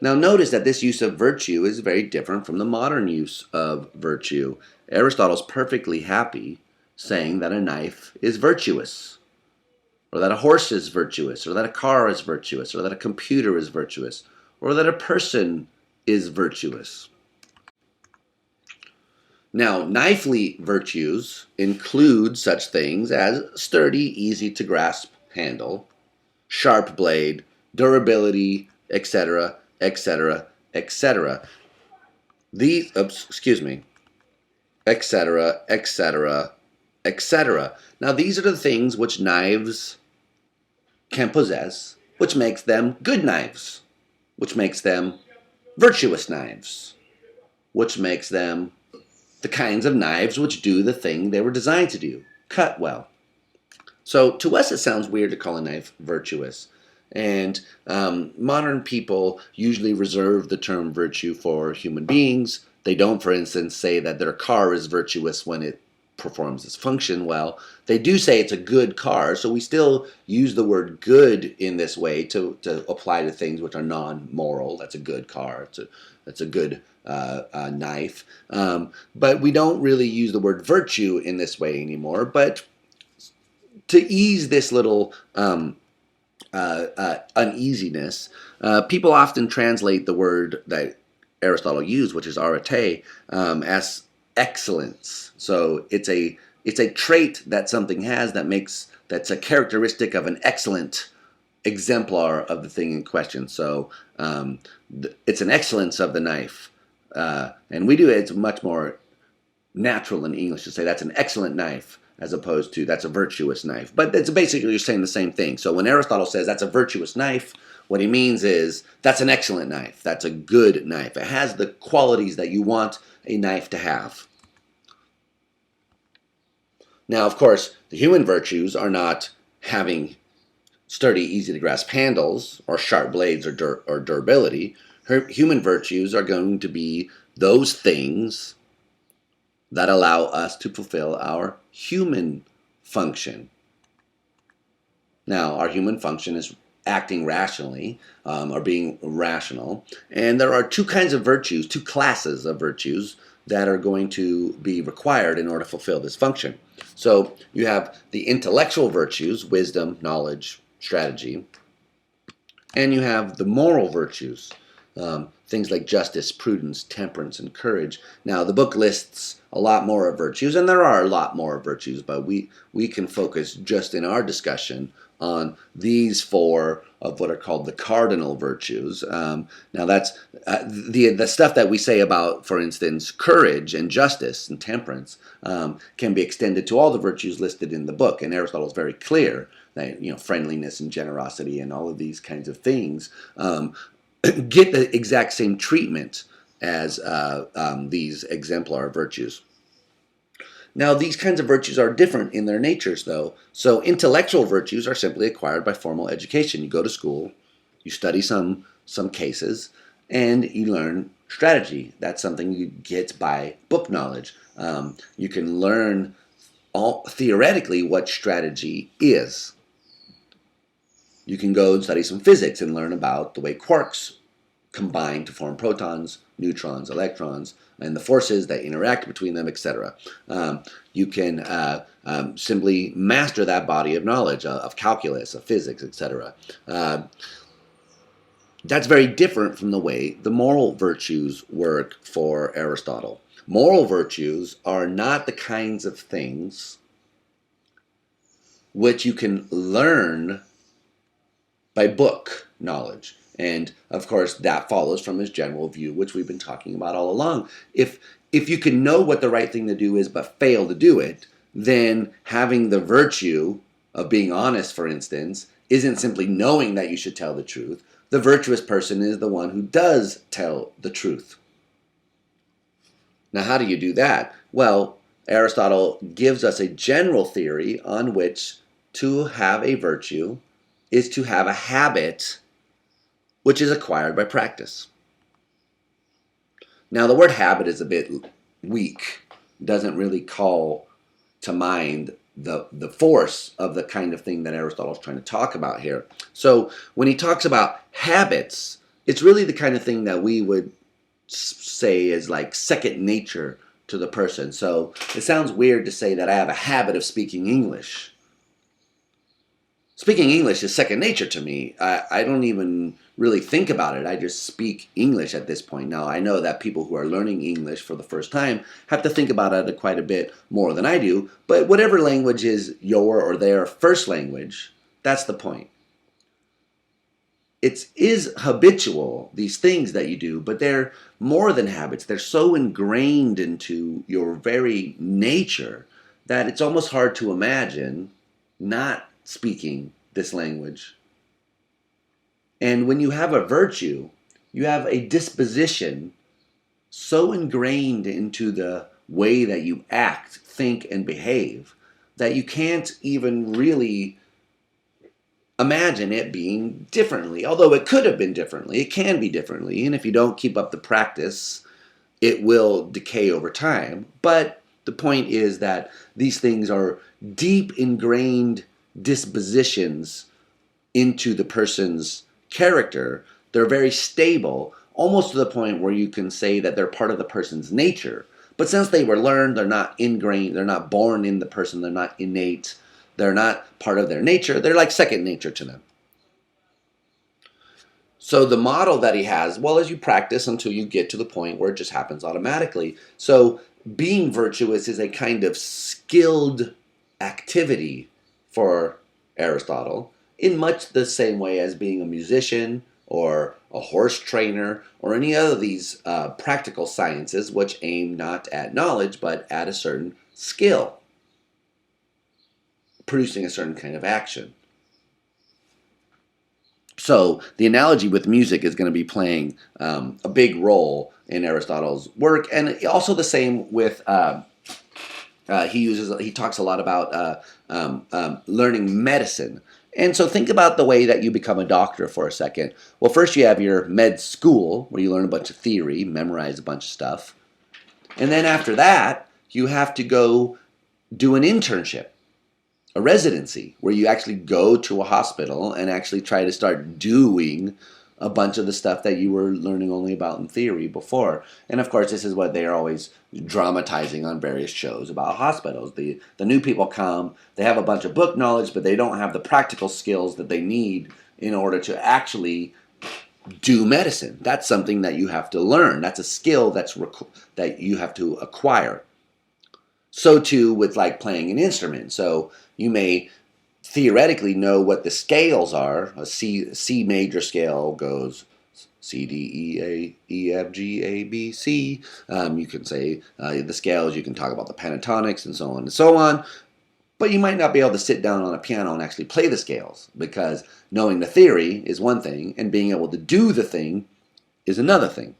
Now notice that this use of virtue is very different from the modern use of virtue. Aristotle's perfectly happy saying that a knife is virtuous, or that a horse is virtuous, or that a car is virtuous, or that a computer is virtuous, or that a person is virtuous. Now, knifely virtues include such things as sturdy, easy to grasp handle, sharp blade, durability, etc., etc., etc. These, etc., etc., etc. Now, these are the things which knives can possess, which makes them good knives, which makes them virtuous knives, which makes them the kinds of knives which do the thing they were designed to do, cut well. So to us it sounds weird to call a knife virtuous. And modern people usually reserve the term virtue for human beings. They don't, for instance, say that their car is virtuous when it performs its function well. They do say it's a good car, so we still use the word good in this way to apply to things which are non-moral. That's a good car. That's a good knife. But we don't really use the word virtue in this way anymore. But to ease this little uneasiness, people often translate the word that Aristotle used, which is arete, as excellence. So it's a trait that something has that's a characteristic of an excellent exemplar of the thing in question. So it's an excellence of the knife. And we do it, it's much more natural in English to say that's an excellent knife as opposed to that's a virtuous knife. But it's basically you're saying the same thing. So when Aristotle says that's a virtuous knife, what he means is that's an excellent knife. That's a good knife. It has the qualities that you want a knife to have. Now, of course, the human virtues are not having sturdy, easy-to-grasp handles or sharp blades or durability. Human virtues are going to be those things that allow us to fulfill our human function. Now, our human function is acting rationally, or being rational. And there are two kinds of virtues, two classes of virtues that are going to be required in order to fulfill this function. So you have the intellectual virtues, wisdom, knowledge, strategy, and you have the moral virtues, things like justice, prudence, temperance, and courage. Now, the book lists a lot more of virtues, and there are a lot more virtues, but we can focus just in our discussion on these four of what are called the cardinal virtues. Now, that's the stuff that we say about, for instance, courage and justice and temperance can be extended to all the virtues listed in the book, and Aristotle is very clear that friendliness and generosity and all of these kinds of things get the exact same treatment as these exemplar virtues. Now, these kinds of virtues are different in their natures, though. So intellectual virtues are simply acquired by formal education. You go to school, you study some cases, and you learn strategy. That's something you get by book knowledge. You can learn theoretically what strategy is. You can go and study some physics and learn about the way quarks combine to form protons, neutrons, electrons, and the forces that interact between them, etc. You can simply master that body of knowledge of calculus, of physics, etc. That's very different from the way the moral virtues work for Aristotle. Moral virtues are not the kinds of things which you can learn by book knowledge. And of course, that follows from his general view, which we've been talking about all along. If you can know what the right thing to do is but fail to do it, then having the virtue of being honest, for instance, isn't simply knowing that you should tell the truth. The virtuous person is the one who does tell the truth. Now, how do you do that? Well, Aristotle gives us a general theory on which to have a virtue is to have a habit which is acquired by practice. Now, the word habit is a bit weak. It doesn't really call to mind the force of the kind of thing that Aristotle is trying to talk about here. So when he talks about habits, it's really the kind of thing that we would say is like second nature to the person. So it sounds weird to say that I have a habit of speaking English. Speaking English is second nature to me. I don't even really think about it. I just speak English at this point. Now, I know that people who are learning English for the first time have to think about it quite a bit more than I do, but whatever language is your or their first language, that's the point. It is habitual, these things that you do, but they're more than habits. They're so ingrained into your very nature that it's almost hard to imagine not speaking this language. And when you have a virtue, you have a disposition so ingrained into the way that you act, think, and behave that you can't even really imagine it being differently. Although it could have been differently, it can be differently, and if you don't keep up the practice, it will decay over time. But the point is that these things are deep ingrained dispositions into the person's character. They're very stable, almost to the point where you can say that they're part of the person's nature. But since they were learned, they're not ingrained, they're not born in the person, they're not innate, they're not part of their nature, they're like second nature to them. So the model that he has, well, is you practice until you get to the point where it just happens automatically. So being virtuous is a kind of skilled activity for Aristotle, in much the same way as being a musician or a horse trainer, or any other of these practical sciences which aim not at knowledge but at a certain skill, producing a certain kind of action. So the analogy with music is going to be playing a big role in Aristotle's work, and also the same with he talks a lot about learning medicine. And so think about the way that you become a doctor for a second. Well, first you have your med school where you learn a bunch of theory, memorize a bunch of stuff, and then after that you have to go do an internship, a residency, where you actually go to a hospital and actually try to start doing a bunch of the stuff that you were learning only about in theory before. And of course, this is what they are always dramatizing on various shows about hospitals. The new people come, they have a bunch of book knowledge, but they don't have the practical skills that they need in order to actually do medicine. That's something that you have to learn. That's a skill that you have to acquire. So too with like playing an instrument. So you may theoretically know what the scales are. A C major scale goes C, D, E, A, E, F, G, A, B, C. You can say the scales, you can talk about the pentatonics and so on and so on. But you might not be able to sit down on a piano and actually play the scales, because knowing the theory is one thing and being able to do the thing is another thing.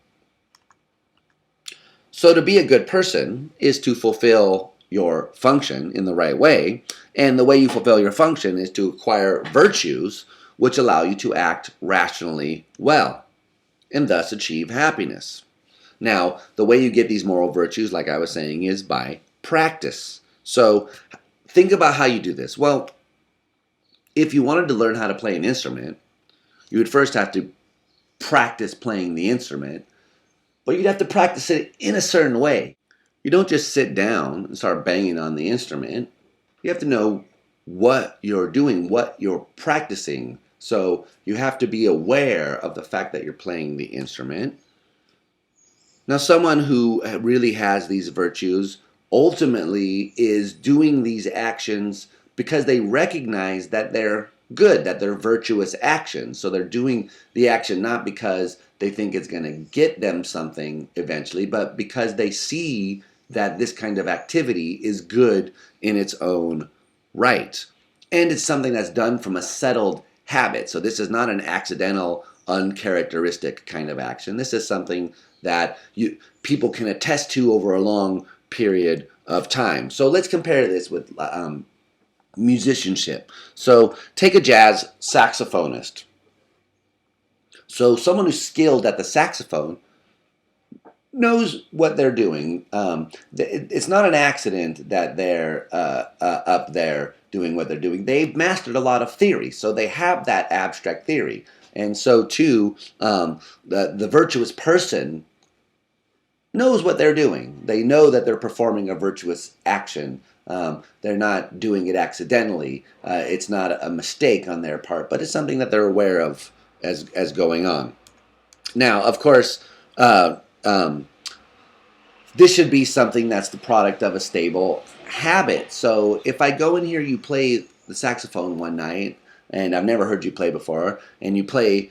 So to be a good person is to fulfill your function in the right way, and the way you fulfill your function is to acquire virtues which allow you to act rationally well and thus achieve happiness. Now, the way you get these moral virtues, like I was saying, is by practice. So think about how you do this. Well, if you wanted to learn how to play an instrument, you would first have to practice playing the instrument, but you'd have to practice it in a certain way. You don't just sit down and start banging on the instrument. You have to know what you're doing, what you're practicing. So you have to be aware of the fact that you're playing the instrument. Now, someone who really has these virtues ultimately is doing these actions because they recognize that they're good, that they're virtuous actions. So they're doing the action not because they think it's going to get them something eventually, but because they see that this kind of activity is good in its own right. And it's something that's done from a settled habit. So this is not an accidental, uncharacteristic kind of action. This is something that people can attest to over a long period of time. So let's compare this with musicianship. So take a jazz saxophonist. So someone who's skilled at the saxophone knows what they're doing. It's not an accident that they're up there doing what they're doing. They've mastered a lot of theory, so they have that abstract theory. And so too, the virtuous person knows what they're doing. They know that they're performing a virtuous action. They're not doing it accidentally. It's not a mistake on their part, but it's something that they're aware of as going on. Now, of course, this should be something that's the product of a stable habit. So if I go in here, you play the saxophone one night, and I've never heard you play before, and you play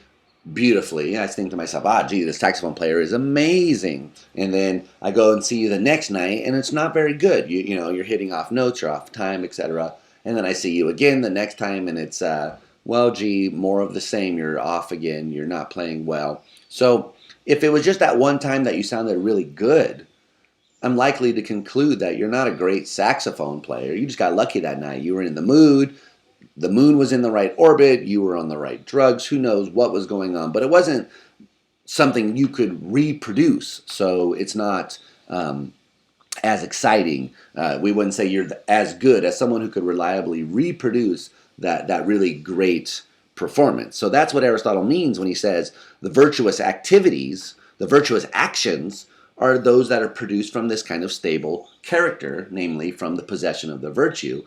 beautifully, I think to myself, gee, the saxophone player is amazing. And then I go and see you the next night, and it's not very good. You know, you're hitting off notes, you're off time, etc. And then I see you again the next time, and it's, well, gee, more of the same. You're off again. You're not playing well. So if it was just that one time that you sounded really good, I'm likely to conclude that you're not a great saxophone player. You just got lucky that night. You were in the mood. The moon was in the right orbit. You were on the right drugs. Who knows what was going on? But it wasn't something you could reproduce. So it's not as exciting. We wouldn't say you're as good as someone who could reliably reproduce that really great performance. So that's what Aristotle means when he says the virtuous activities, the virtuous actions, are those that are produced from this kind of stable character, namely from the possession of the virtue.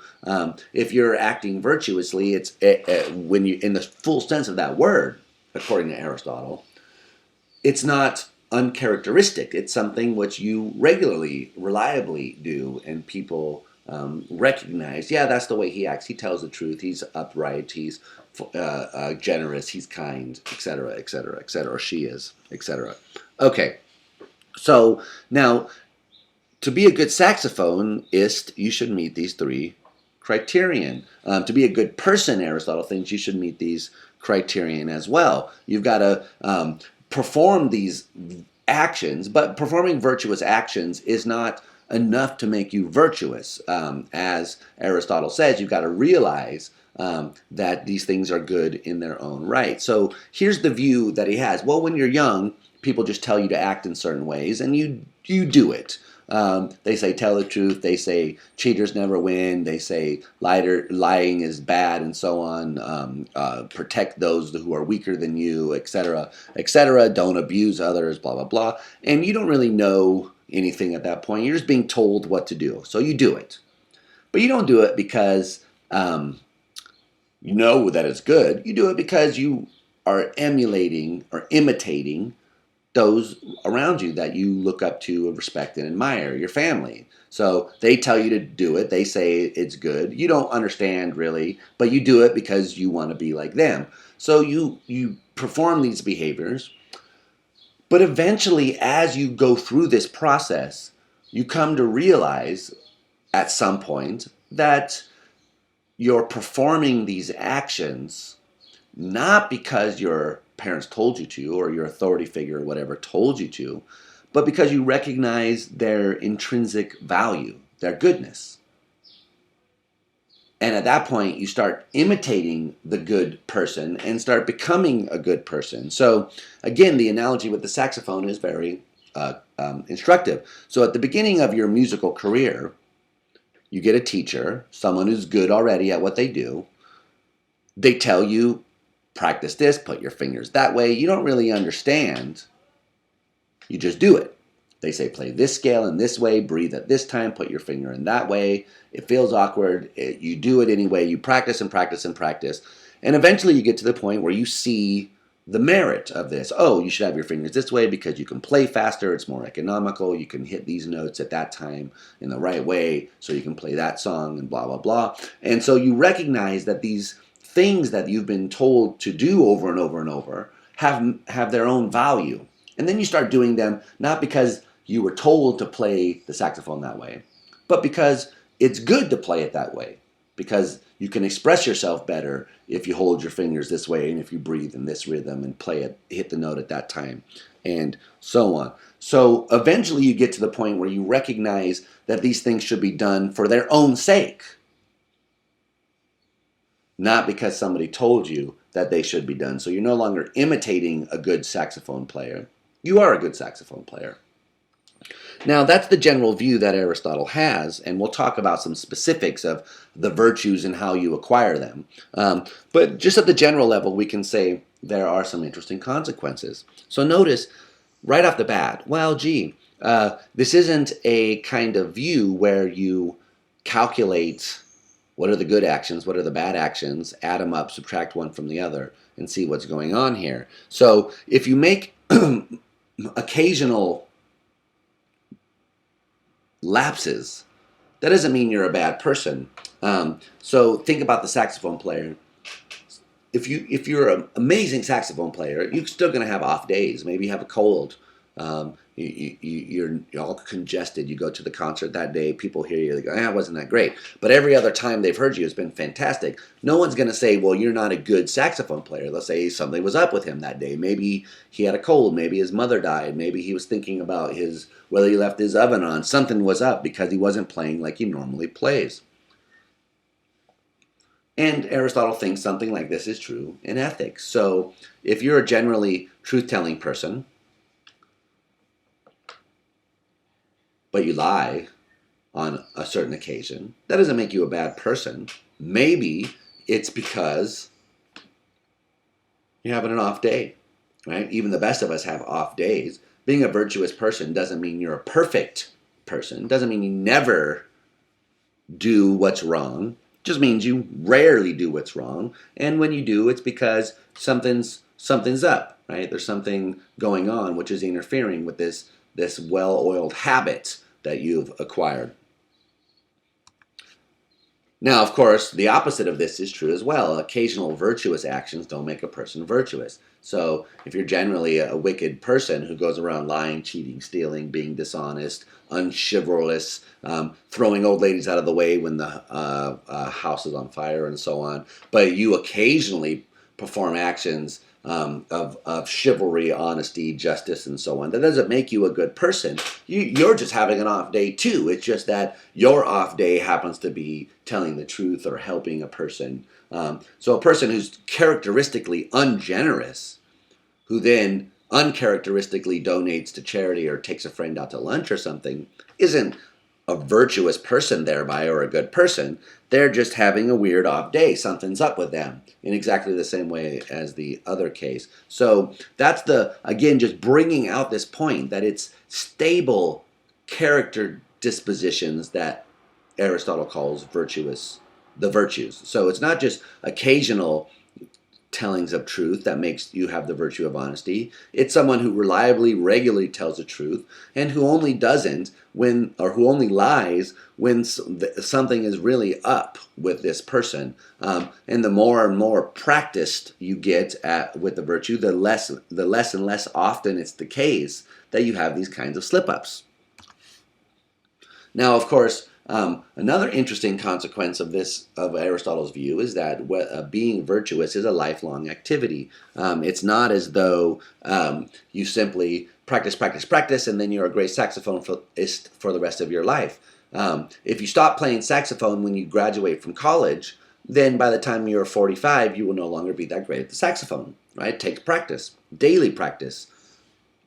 If you're acting virtuously, it's when you, in the full sense of that word, according to Aristotle, it's not uncharacteristic. It's something which you regularly, reliably do, and people recognize, yeah, that's the way he acts. He tells the truth. He's upright. He's generous. He's kind, etc., etc., etc., or she is, etc. Okay, so now to be a good saxophonist, you should meet these three criterion. To be a good person, Aristotle thinks you should meet these criterion as well. You've got to perform these actions, but performing virtuous actions is not enough to make you virtuous. As Aristotle says, you've got to realize that these things are good in their own right. So here's the view that he has. Well, when you're young, people just tell you to act in certain ways, and you do it. They say tell the truth. They say cheaters never win. They say lying is bad, and so on. Protect those who are weaker than you, etc., etc. Don't abuse others, blah, blah, blah. And you don't really know anything at that point. You're just being told what to do. So you do it. But you don't do it because you know that it's good. You do it because you are emulating or imitating those around you that you look up to, respect, and admire, your family. So they tell you to do it. They say it's good. You don't understand really, but you do it because you want to be like them. So you perform these behaviors, but eventually as you go through this process, you come to realize at some point that you're performing these actions not because your parents told you to, or your authority figure or whatever told you to, but because you recognize their intrinsic value, their goodness. And at that point, you start imitating the good person and start becoming a good person. So again, the analogy with the saxophone is very instructive. So at the beginning of your musical career, you get a teacher, someone who's good already at what they do. They tell you, practice this, put your fingers that way. You don't really understand. You just do it. They say play this scale in this way, breathe at this time, put your finger in that way. It feels awkward. You do it anyway. You practice and practice and practice. And eventually you get to the point where you see the merit of this. Oh, you should have your fingers this way because you can play faster. It's more economical. You can hit these notes at that time in the right way so you can play that song and blah, blah, blah. And so you recognize that these things that you've been told to do over and over and over have their own value. And then you start doing them not because you were told to play the saxophone that way, but because it's good to play it that way. Because you can express yourself better if you hold your fingers this way and if you breathe in this rhythm and play it, hit the note at that time, and so on. So eventually you get to the point where you recognize that these things should be done for their own sake. Not because somebody told you that they should be done. So you're no longer imitating a good saxophone player. You are a good saxophone player. Now, that's the general view that Aristotle has, and we'll talk about some specifics of the virtues and how you acquire them. But just at the general level, we can say there are some interesting consequences. So notice, right off the bat, well, this isn't a kind of view where you calculate what are the good actions, what are the bad actions, add them up, subtract one from the other, and see what's going on here. So if you make occasional lapses, that doesn't mean you're a bad person. So think about the saxophone player. If you're an amazing saxophone player, you're still going to have off days. Maybe you have a cold. You're all congested. You go to the concert that day. People hear you. They go, it wasn't that great. But every other time they've heard you, it's been fantastic. No one's going to say, well, you're not a good saxophone player. They'll say something was up with him that day. Maybe he had a cold. Maybe his mother died. Maybe he was thinking about whether he left his oven on. Something was up because he wasn't playing like he normally plays. And Aristotle thinks something like this is true in ethics. So if you're a generally truth-telling person, but you lie on a certain occasion, that doesn't make you a bad person. Maybe it's because you're having an off day, right? Even the best of us have off days. Being a virtuous person doesn't mean you're a perfect person. Doesn't mean you never do what's wrong. Just means you rarely do what's wrong. And when you do, it's because something's up, right? There's something going on which is interfering with this well-oiled habit that you've acquired. Now, of course, the opposite of this is true as well. Occasional virtuous actions don't make a person virtuous. So, if you're generally a wicked person who goes around lying, cheating, stealing, being dishonest, unchivalrous, throwing old ladies out of the way when the house is on fire, and so on, but you occasionally perform actions of chivalry, honesty, justice, and so on, that doesn't make you a good person. You're just having an off day too. It's just that your off day happens to be telling the truth or helping a person. So a person who's characteristically ungenerous, who then uncharacteristically donates to charity or takes a friend out to lunch or something, isn't a virtuous person thereby or a good person. They're just having a weird off day. Something's up with them in exactly the same way as the other case. So that's again, just bringing out this point that it's stable character dispositions that Aristotle calls the virtues. So it's not just occasional tellings of truth that makes you have the virtue of honesty. It's someone who reliably, regularly tells the truth, and who only who only lies when something is really up with this person. And the more and more practiced you get with the virtue, the less and less often it's the case that you have these kinds of slip-ups. Now, of course, another interesting consequence of Aristotle's view is that being virtuous is a lifelong activity. It's not as though you simply practice, and then you're a great saxophonist for the rest of your life. If you stop playing saxophone when you graduate from college, then by the time you're 45, you will no longer be that great at the saxophone. Right? It takes practice, daily practice.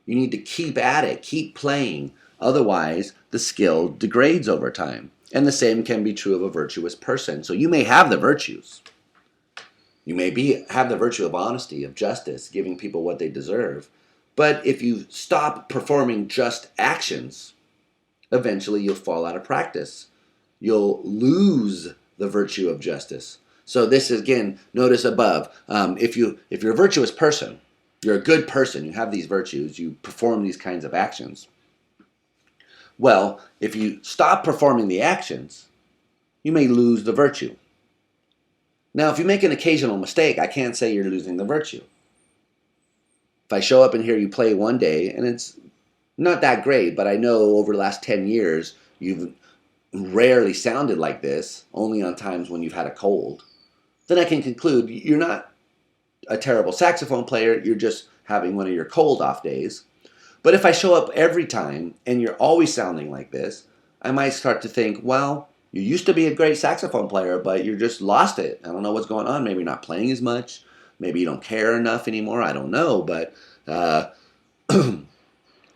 You need to keep at it, keep playing. Otherwise, the skill degrades over time. And the same can be true of a virtuous person. So you may have the virtues. You may have the virtue of honesty, of justice, giving people what they deserve. But if you stop performing just actions, eventually you'll fall out of practice. You'll lose the virtue of justice. So this is, again, notice above, if you're a virtuous person, you're a good person, you have these virtues, you perform these kinds of actions. Well, if you stop performing the actions, you may lose the virtue. Now, if you make an occasional mistake, I can't say you're losing the virtue. If I show up and hear you play one day, and it's not that great, but I know over the last 10 years, you've rarely sounded like this, only on times when you've had a cold, then I can conclude you're not a terrible saxophone player, you're just having one of your cold off days. But if I show up every time and you're always sounding like this, I might start to think, well, you used to be a great saxophone player, but you just lost it. I don't know what's going on. Maybe you're not playing as much. Maybe you don't care enough anymore. I don't know, but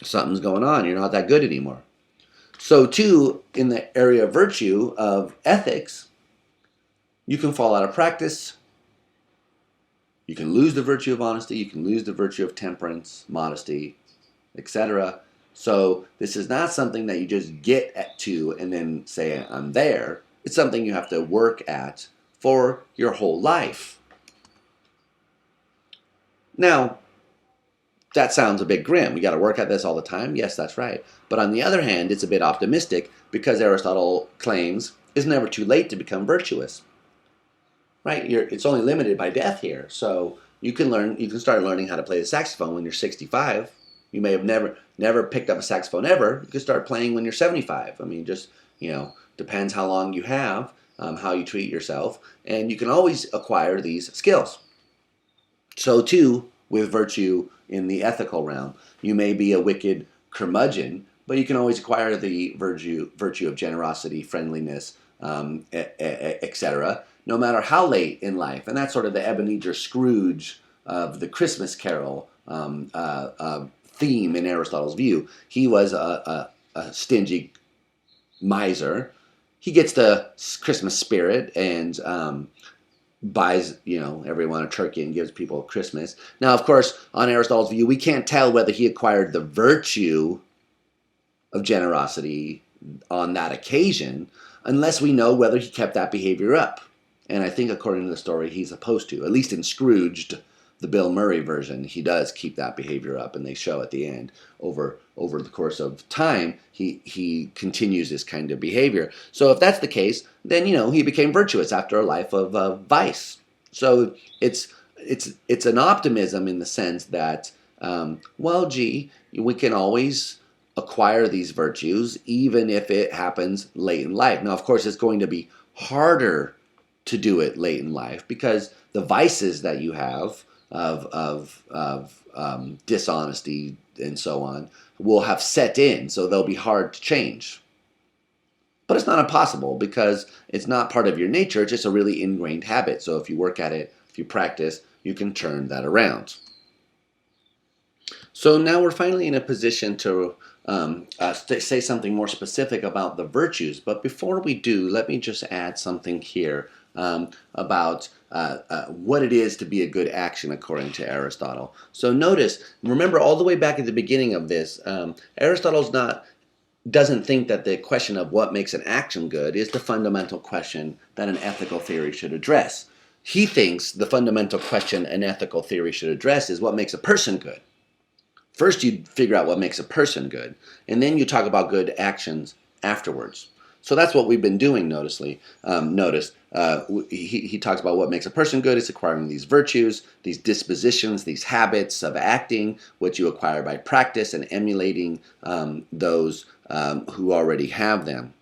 something's going on. You're not that good anymore. So too, in the area of virtue, of ethics, you can fall out of practice. You can lose the virtue of honesty. You can lose the virtue of temperance, modesty, etc. So this is not something that you just get to and then say, I'm there. It's something you have to work at for your whole life. Now, that sounds a bit grim. We got to work at this all the time. Yes, that's right. But on the other hand, it's a bit optimistic because Aristotle claims it's never too late to become virtuous. Right? It's only limited by death here. So you can start learning how to play the saxophone when you're 65. You may have never picked up a saxophone ever. You can start playing when you're 75. I mean, just, depends how long you have, how you treat yourself, and you can always acquire these skills. So too, with virtue in the ethical realm, you may be a wicked curmudgeon, but you can always acquire the virtue of generosity, friendliness, etc., no matter how late in life. And that's sort of the Ebenezer Scrooge of the Christmas Carol theme in Aristotle's view. He was a stingy miser. He gets the Christmas spirit and buys, everyone a turkey and gives people Christmas. Now, of course, on Aristotle's view, we can't tell whether he acquired the virtue of generosity on that occasion unless we know whether he kept that behavior up. And I think according to the story, he's supposed to, at least in Scrooged, the Bill Murray version, he does keep that behavior up, and they show at the end over the course of time he continues this kind of behavior. So if that's the case, then he became virtuous after a life of vice. So it's an optimism in the sense that we can always acquire these virtues even if it happens late in life. Now, of course, it's going to be harder to do it late in life because the vices that you have of dishonesty and so on will have set in, so they'll be hard to change. But it's not impossible because it's not part of your nature. It's just a really ingrained habit. So if you work at it, if you practice, you can turn that around. So now we're finally in a position to say something more specific about the virtues. But before we do, let me just add something here about what it is to be a good action according to Aristotle. So remember all the way back at the beginning of this, Aristotle doesn't think that the question of what makes an action good is the fundamental question that an ethical theory should address. He thinks the fundamental question an ethical theory should address is what makes a person good. First, you figure out what makes a person good, and then you talk about good actions afterwards. So that's what we've been doing, he talks about what makes a person good is acquiring these virtues, these dispositions, these habits of acting, which you acquire by practice and emulating those who already have them.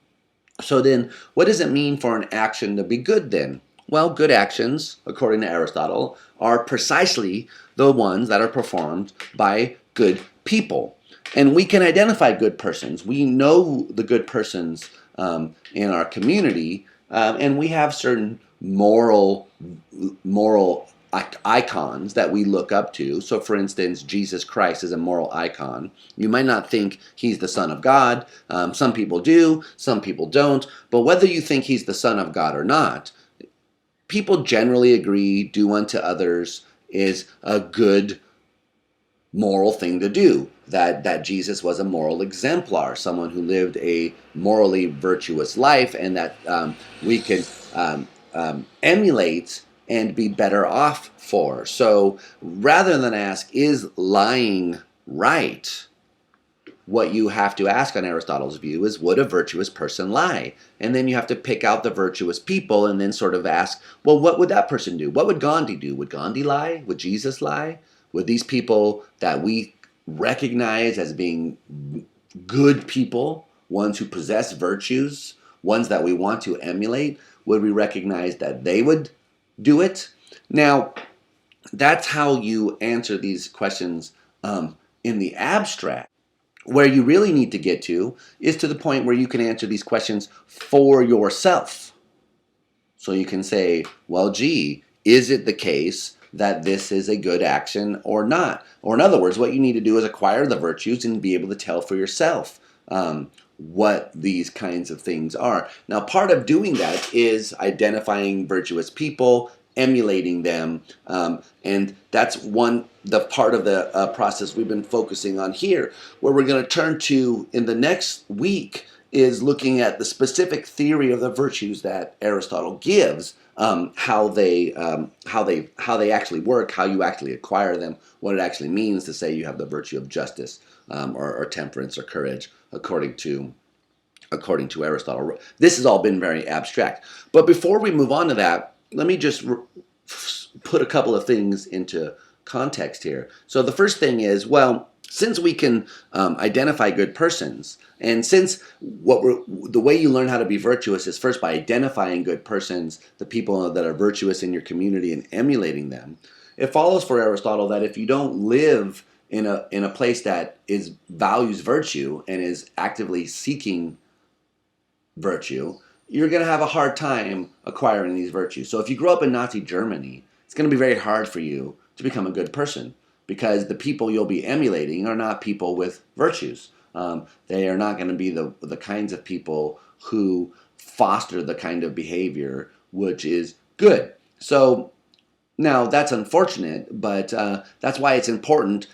So then, what does it mean for an action to be good then? Well, good actions, according to Aristotle, are precisely the ones that are performed by good people. And we can identify good persons. We know the good persons in our community, and we have certain moral icons that we look up to. So, for instance, Jesus Christ is a moral icon. You might not think he's the Son of God. Some people do, some people don't. But whether you think he's the Son of God or not, people generally agree do unto others is a good moral thing to do. That Jesus was a moral exemplar, someone who lived a morally virtuous life, and that we can emulate and be better off for. So rather than ask, is lying right? What you have to ask on Aristotle's view is, would a virtuous person lie? And then you have to pick out the virtuous people and then sort of ask, well, what would that person do? What would Gandhi do? Would Gandhi lie? Would Jesus lie? Would these people that we recognize as being good people, ones who possess virtues, ones that we want to emulate, would we recognize that they would do it? Now, that's how you answer these questions in the abstract. Where you really need to get to is to the point where you can answer these questions for yourself. So you can say, well, gee, is it the case that this is a good action or not? Or in other words, what you need to do is acquire the virtues and be able to tell for yourself what these kinds of things are. Now, part of doing that is identifying virtuous people, emulating them, and that's the part of the process we've been focusing on here. Where we're going to turn to in the next week is looking at the specific theory of the virtues that Aristotle gives, how they actually work, how you actually acquire them, what it actually means to say you have the virtue of justice or temperance or courage, according to Aristotle. This has all been very abstract. But before we move on to that, let me just put a couple of things into context here. So the first thing is, well, since we can identify good persons, and since the way you learn how to be virtuous is first by identifying good persons, the people that are virtuous in your community, and emulating them, it follows for Aristotle that if you don't live in a place that values virtue and is actively seeking virtue, you're going to have a hard time acquiring these virtues. So if you grow up in Nazi Germany, it's going to be very hard for you to become a good person because the people you'll be emulating are not people with virtues. They are not going to be the kinds of people who foster the kind of behavior which is good. So now that's unfortunate, but that's why it's important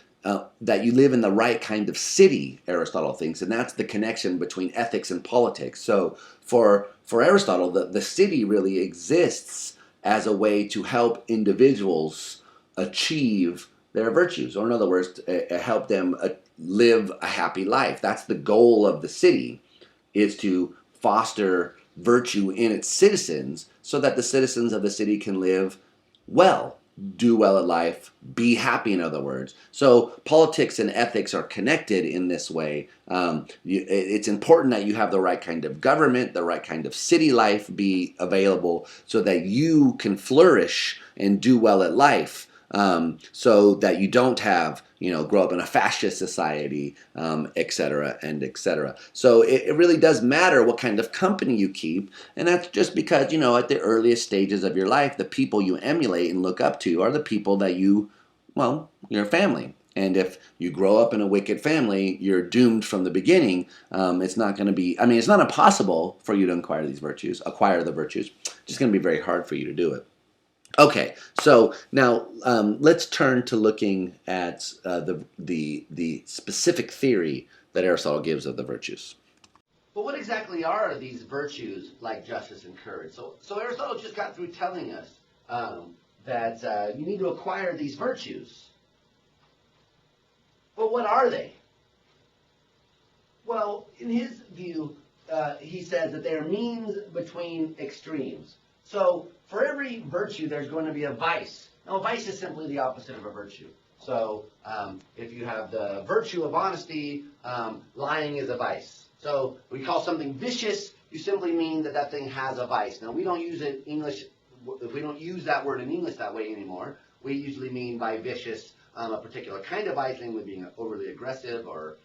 that you live in the right kind of city, Aristotle thinks, and that's the connection between ethics and politics. So for Aristotle, the city really exists as a way to help individuals achieve their virtues, or in other words, help them live a happy life. That's the goal of the city, is to foster virtue in its citizens so that the citizens of the city can live well, do well in life, be happy, in other words. So politics and ethics are connected in this way. It's important that you have the right kind of government, the right kind of city life be available so that you can flourish and do well at life. So that you don't have, grow up in a fascist society, et cetera, and et cetera. So it really does matter what kind of company you keep, and that's just because, at the earliest stages of your life, the people you emulate and look up to are the people that your family. And if you grow up in a wicked family, you're doomed from the beginning. It's not going to be, it's not impossible for you to acquire the virtues. It's just going to be very hard for you to do it. Okay, so now let's turn to looking at the specific theory that Aristotle gives of the virtues. But what exactly are these virtues like justice and courage? So Aristotle just got through telling us that you need to acquire these virtues. But what are they? Well, in his view, he says that they are means between extremes. So for every virtue, there's going to be a vice. Now, a vice is simply the opposite of a virtue. So if you have the virtue of honesty, lying is a vice. So we call something vicious, you simply mean that that thing has a vice. Now, we don't use it English. We don't use that word in English that way anymore. We usually mean by vicious a particular kind of vice, namely being overly aggressive or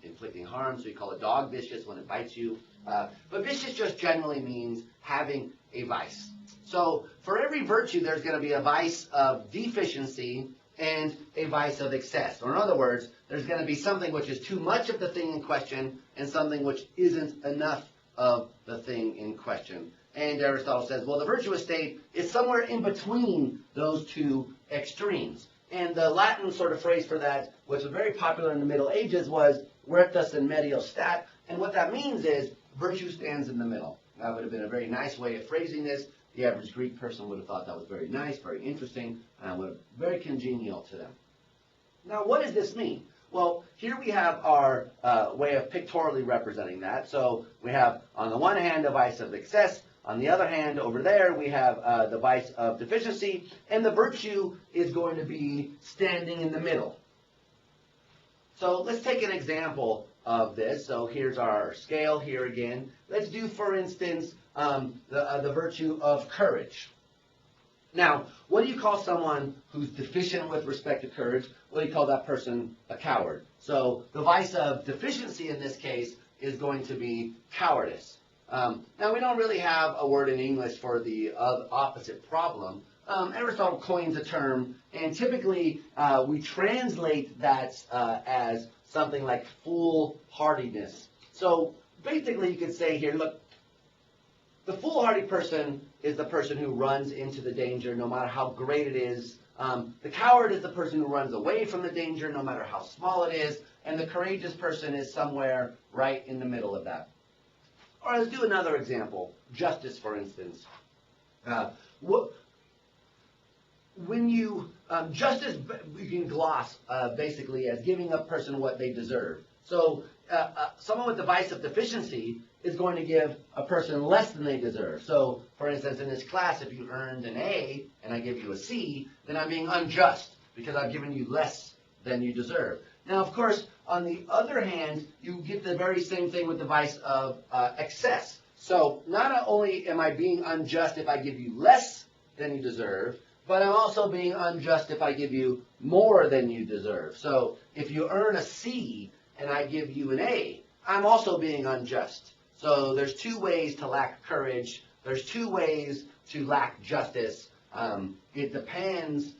inflicting harm. So you call a dog vicious when it bites you. But vicious just generally means having a vice. So for every virtue, there's going to be a vice of deficiency and a vice of excess. Or in other words, there's going to be something which is too much of the thing in question and something which isn't enough of the thing in question. And Aristotle says, well, the virtuous state is somewhere in between those two extremes. And the Latin sort of phrase for that, which was very popular in the Middle Ages, was virtus in medio stat. And what that means is virtue stands in the middle. That would have been a very nice way of phrasing this. The average Greek person would have thought that was very nice, very interesting, and would have very congenial to them. Now, what does this mean? Well, here we have our way of pictorially representing that. So we have, on the one hand, a vice of excess. On the other hand, over there, we have the vice of deficiency. And the virtue is going to be standing in the middle. So let's take an example of this. So here's our scale here again. Let's do, for instance, the virtue of courage. Now, what do you call someone who's deficient with respect to courage? Well, you call that person a coward. So the vice of deficiency in this case is going to be cowardice. Now, we don't really have a word in English for the opposite problem. Aristotle coins a term, and typically we translate that as something like foolhardiness. So basically you could say here, look, the foolhardy person is the person who runs into the danger no matter how great it is. The coward is the person who runs away from the danger no matter how small it is. And the courageous person is somewhere right in the middle of that. Or let's do another example. Justice, for instance. Justice, you can gloss basically as giving a person what they deserve. So someone with the vice of deficiency is going to give a person less than they deserve. So, for instance, in this class, if you earned an A and I give you a C, then I'm being unjust because I've given you less than you deserve. Now, of course, on the other hand, you get the very same thing with the vice of excess. So not only am I being unjust if I give you less than you deserve, but I'm also being unjust if I give you more than you deserve. So if you earn a C and I give you an A, I'm also being unjust. So there's two ways to lack courage. There's two ways to lack justice. It depends.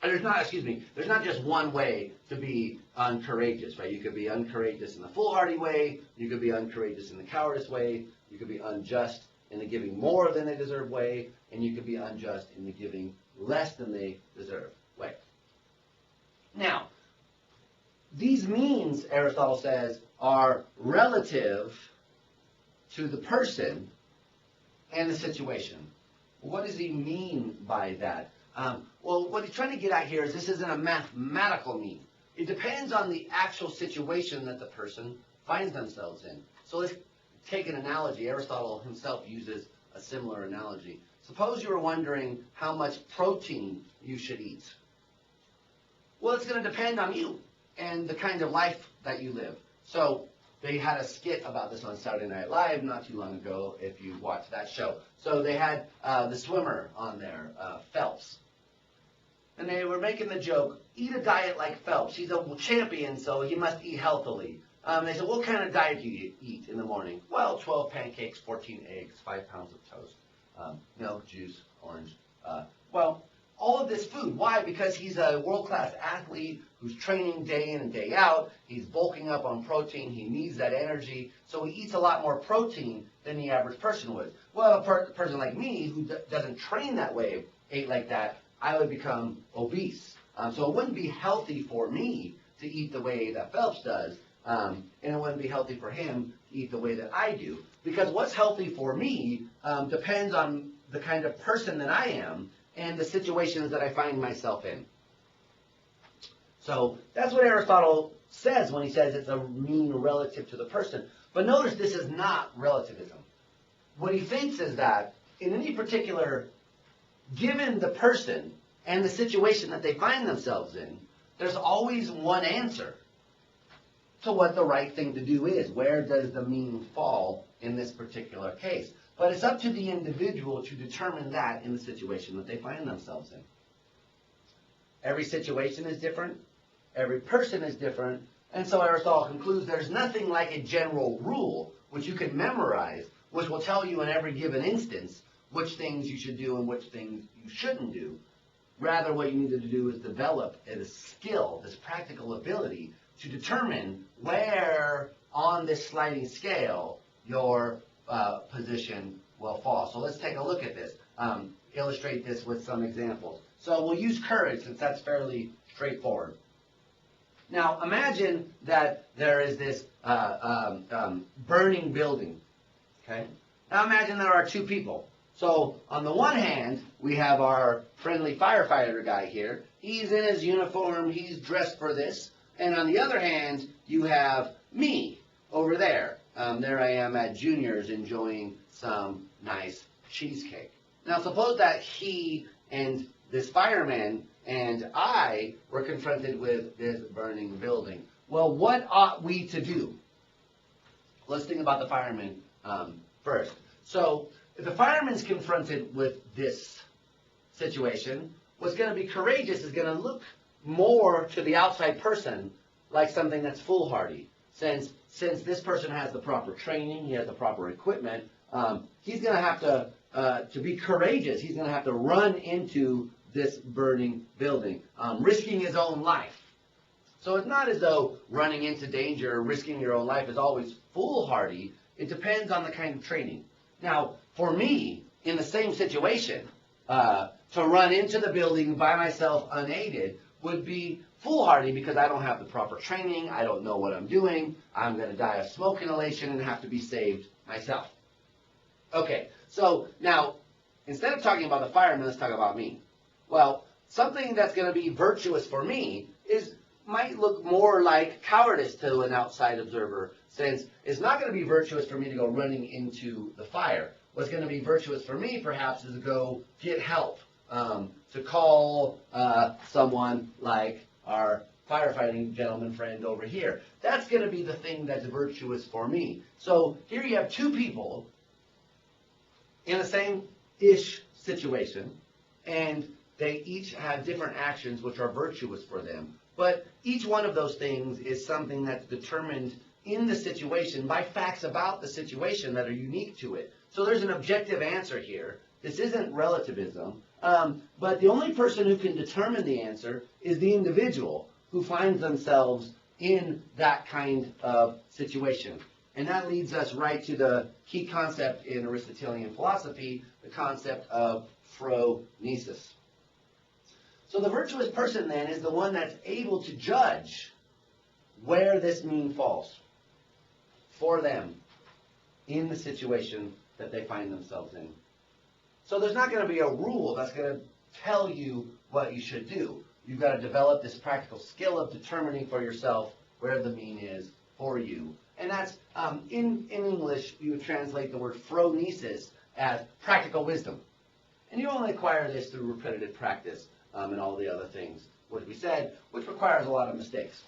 There's not just one way to be uncourageous, right? You could be uncourageous in the foolhardy way. You could be uncourageous in the cowardice way. You could be unjust in the giving more than they deserve way. And you could be unjust in the giving less than they deserve way. Now, these means, Aristotle says, are relative to the person and the situation. What does he mean by that? Well, what he's trying to get at here is this isn't a mathematical mean. It depends on the actual situation that the person finds themselves in. So let's take an analogy. Aristotle himself uses a similar analogy. Suppose you were wondering how much protein you should eat. Well, it's going to depend on you and the kind of life that you live. So they had a skit about this on Saturday Night Live not too long ago, if you watched that show. So they had the swimmer on there, Phelps. And they were making the joke, eat a diet like Phelps. He's a champion, so he must eat healthily. They said, what kind of diet do you eat in the morning? Well, 12 pancakes, 14 eggs, 5 pounds of toast, milk, juice, orange. Well, all of this food. Why? Because he's a world-class athlete who's training day in and day out. He's bulking up on protein. He needs that energy. So he eats a lot more protein than the average person would. Well, a person like me who doesn't train that way, ate like that, I would become obese. So it wouldn't be healthy for me to eat the way that Phelps does, and it wouldn't be healthy for him to eat the way that I do. Because what's healthy for me depends on the kind of person that I am and the situations that I find myself in. So that's what Aristotle says when he says it's a mean relative to the person. But notice this is not relativism. What he thinks is that in any particular, given the person and the situation that they find themselves in, there's always one answer to what the right thing to do is. Where does the mean fall in this particular case? But it's up to the individual to determine that in the situation that they find themselves in. Every situation is different. Every person is different. And so Aristotle concludes there's nothing like a general rule which you can memorize, which will tell you in every given instance which things you should do and which things you shouldn't do. Rather, what you need to do is develop a skill, this practical ability, to determine where on this sliding scale your position will fall. So let's take a look at this. Illustrate this with some examples. So we'll use courage since that's fairly straightforward. Now imagine that there is this burning building. Okay. Now imagine there are two people. So on the one hand, we have our friendly firefighter guy here. He's in his uniform. He's dressed for this. And on the other hand, you have me over there. There I am at Junior's enjoying some nice cheesecake. Now suppose that he and this fireman and I were confronted with this burning building. Well, what ought we to do? Let's think about the fireman first. So if the fireman's confronted with this situation, what's going to be courageous is going to look more to the outside person like something that's foolhardy. Since this person has the proper training, he has the proper equipment, he's going to have to be courageous. He's going to have to run into this burning building, risking his own life. So it's not as though running into danger or risking your own life is always foolhardy. It depends on the kind of training. Now, for me, in the same situation, to run into the building by myself unaided would be foolhardy because I don't have the proper training, I don't know what I'm doing, I'm going to die of smoke inhalation and have to be saved myself. Okay, so now, instead of talking about the fireman, let's talk about me. Well, something that's going to be virtuous for me might look more like cowardice to an outside observer, since it's not going to be virtuous for me to go running into the fire. What's going to be virtuous for me, perhaps, is to go get help, to call someone like our firefighting gentleman friend over here. That's going to be the thing that's virtuous for me. So here you have two people in the same-ish situation, and they each have different actions which are virtuous for them. But each one of those things is something that's determined in the situation by facts about the situation that are unique to it. So there's an objective answer here. This isn't relativism, but the only person who can determine the answer is the individual who finds themselves in that kind of situation. And that leads us right to the key concept in Aristotelian philosophy, the concept of phronesis. So the virtuous person then is the one that's able to judge where this mean falls for them in the situation that they find themselves in. So there's not going to be a rule that's going to tell you what you should do. You've got to develop this practical skill of determining for yourself where the mean is for you. And that's, in English, you would translate the word phronesis as practical wisdom. And you only acquire this through repetitive practice and all the other things, what we said, which requires a lot of mistakes.